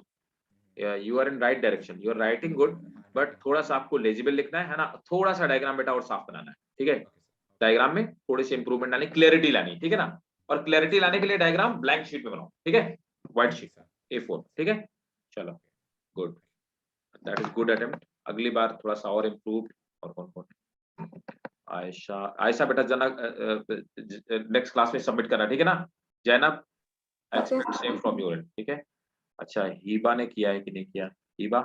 you are in right direction, you are writing good, but थोड़ा सा आपको लेजिबल लिखना है ना, थोड़ा सा डायग्राम बेटा और साफ बनाना है, ठीक है। Okay, sir. डायग्राम में थोड़ी सी इंप्रूवमेंट लानी, क्लैरिटी लानी, ठीक है ना। और क्लैरिटी लाने के लिए डायग्राम ब्लैंक शीट में बनाओ, ठीक है, व्हाइट शीट A4, ठीक है। चलो good, that is good attempt. अगली बार थोड़ा सा और इम्प्रूव। और कौन कौन? आयशा, आयशा बेटा जनक नेक्स्ट क्लास में सबमिट करना, ठीक है ना। Zainab, expect same from your and, ठीक है। अच्छा, हीबा ने किया है कि नहीं किया? हीबा,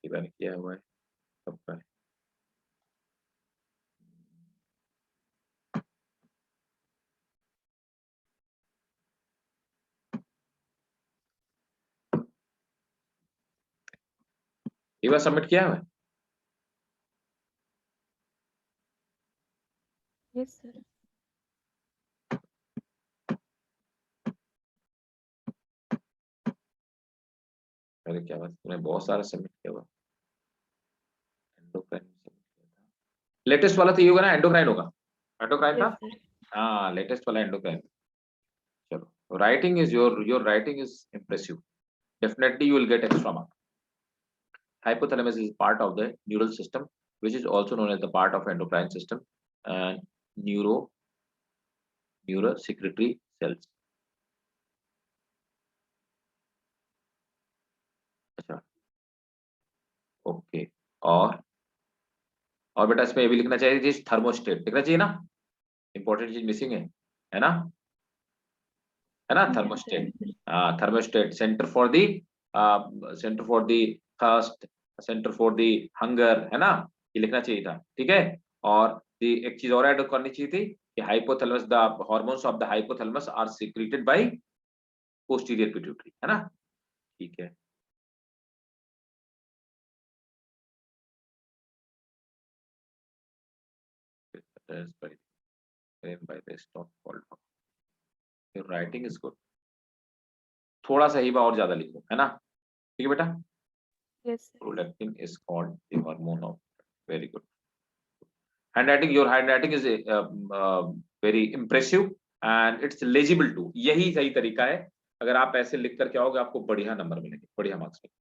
हीबा ने किया हुआ है, सबका है। हीबा सबमिट किया हुआ है? Yes sir. अरे क्या बात, तूने बहुत सारा सबमिट किया हुआ। एंडोक्राइन सबमिट किया था, लेटेस्ट वाला तो ये होगा ना, एंडोक्राइन होगा, एंडोक्राइन था। Yes sir. हाँ लेटेस्ट वाला एंडोक्राइन। चलो, writing is your writing is impressive, definitely you will get extra mark. Hypothalamus is part of the neural system, which is also known as the part of endocrine system and neurosecretory cells. अच्छा, okay. और बेटा इसमें ये भी लिखना चाहिए, चीज thermostat लिखना चाहिए ना, इंपॉर्टेंट चीज मिसिंग है ना, है ना, थर्मोस्टेट। हाँ thermostat, centre for the thirst, centre for the hunger, है ना, ये लिखना चाहिए था, ठीक है। और एक चीज और ऐड करनी चाहिए थी कि hypothalamus, the hormones of the hypothalamus are secreted by posterior pituitary, है ना, ठीक है। by the stop called, your writing is good, थोड़ा सा ही और ज्यादा लिखो, है ना, ठीक है बेटा। Yes sir. Prolactin is called the hormone of, very good. Handwriting, your handwriting is very impressive and it's legible too. यही सही तरीका है, अगर आप ऐसे लिख करके आओगे आपको बढ़िया नंबर मिलेंगे, बढ़िया मार्क्स मिलेंगे।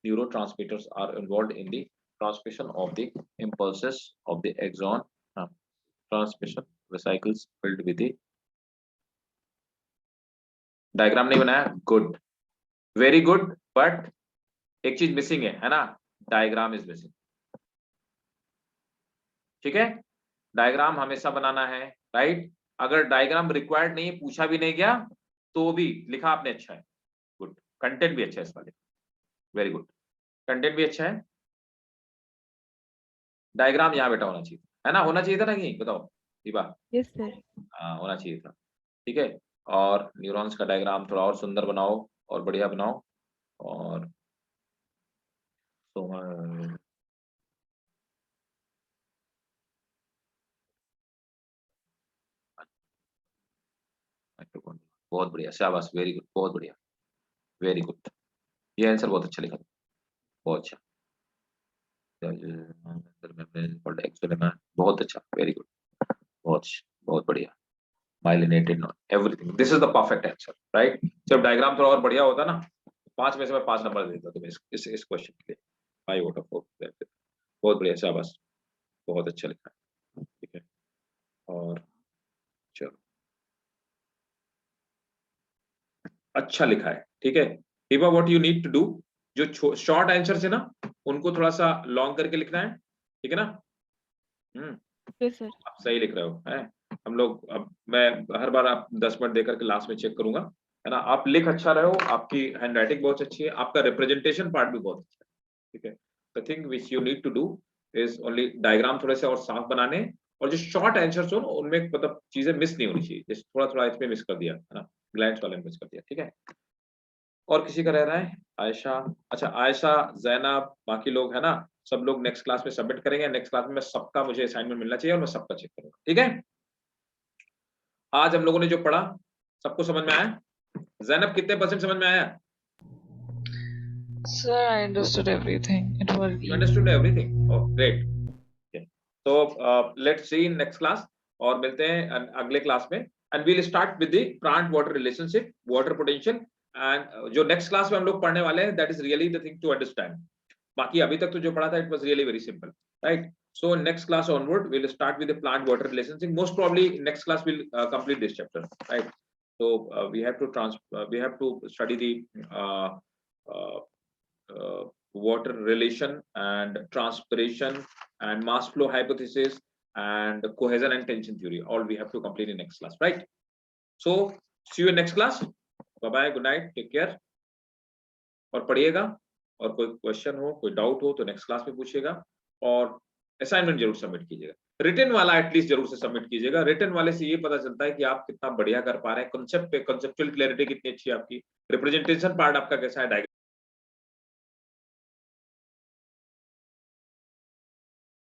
Neurotransmitters are involved in the transmission of the impulses of the axon, transmission vesicles filled with the, diagram नहीं बनाया, गुड, वेरी गुड, बट एक चीज मिसिंग है ना, डायग्राम इज मिसिंग, ठीक है। डायग्राम हमेशा बनाना है, राइट। अगर डायग्राम रिक्वायर्ड नहीं है, पूछा भी नहीं गया, तो भी लिखा आपने अच्छा है, गुड। कंटेंट भी अच्छा है इस वाले, वेरी गुड, कंटेंट भी अच्छा है। डायग्राम यहाँ बेटा होना चाहिए, है ना, होना चाहिए था ना, नहीं बताओ दीपा? Yes sir. हाँ होना चाहिए था, ठीक है। और न्यूरॉन्स का डायग्राम थोड़ा और सुंदर बनाओ और बढ़िया बनाओ। और तो बहुत बढ़िया, शाबाश, वेरी गुड, बहुत बढ़िया, वेरी गुड। ये आंसर बहुत अच्छा लिखा, बहुत अच्छा, बहुत अच्छा, वेरी गुड, बहुत बढ़िया। Myelinated not everything, this is the perfect answer, right. जब डायग्राम थोड़ा और बढ़िया होता ना, 5 में से मैं 5 नंबर देता तुम्हें इस क्वेश्चन के लिए, 5 आउट ऑफ 4। बहुत बढ़िया, शाबाश, बहुत अच्छा लिखा है, ठीक है। और चलो, अच्छा लिखा है, ठीक है। Hiba, what you need to do, जो शॉर्ट आंसर है ना, उनको थोड़ा सा लॉन्ग करके लिखना है, ठीक है ना। Yes sir. आप सही लिख रहे हो, है। हम लोग, अब मैं हर बार आप 10 मिनट देकर के लास्ट में चेक करूंगा, है ना। आप लिख अच्छा रहे हो, आपकी हैंड राइटिंग बहुत अच्छी है, आपका रिप्रेजेंटेशन पार्ट भी बहुत अच्छा है, ठीक है। The thing which you need to do is only diagram थोड़े से और साफ बनाने, और जो शॉर्ट आंसर्स हो ना, उनमें मतलब चीजें मिस नहीं होनी चाहिए, जैसे थोड़ा थोड़ा इसमें मिस कर दिया, है ना, ग्लैंस वाले में मिस कर दिया, ठीक है। और किसी का रह रहा है? आयशा, अच्छा आयशा, जैनब, बाकी लोग है ना, सब लोग नेक्स्ट क्लास में सबमिट करेंगे। नेक्स्ट क्लास में मैं सबका, मुझे असाइनमेंट मिलना चाहिए और मैं सबका चेक करूंगा, ठीक है। आज हम लोगों ने जो पढ़ा सबको समझ में आया? जैनब, कितने % समझ में आया? Sir, I understood everything. It was You easy. understood everything? Oh, great. Okay. So let's see in next class, और मिलते हैं अगले क्लास में, and we'll start with the plant water relationship, water potential, and जो next class में हम लोग पढ़ने वाले हैं, that is really the thing to understand. बाकी अभी तक तो जो पढ़ा था, it was really very simple, right? So next class onward, we'll start with the plant water relationship. Most probably next class we'll complete this chapter, right? So we have to study the water relation and transpiration and mass flow hypothesis and cohesion and tension theory. All we have to complete in next class, right? So see you in next class. Bye bye, good night, take care. और पढ़िएगा, और कोई question हो, कोई doubt हो तो next class में पूछिएगा, और असाइनमेंट जरूर सबमिट कीजिएगा। रिटन वाला एटलीस्ट जरूर से सबमिट कीजिएगा। रिटन वाले से ये पता चलता है कि आप कितना बढ़िया कर पा रहे हैं, कंसेप्ट पे कंसेप्चुअल क्लैरिटी कितनी अच्छी है आपकी, रिप्रेजेंटेशन पार्ट आपका कैसा है,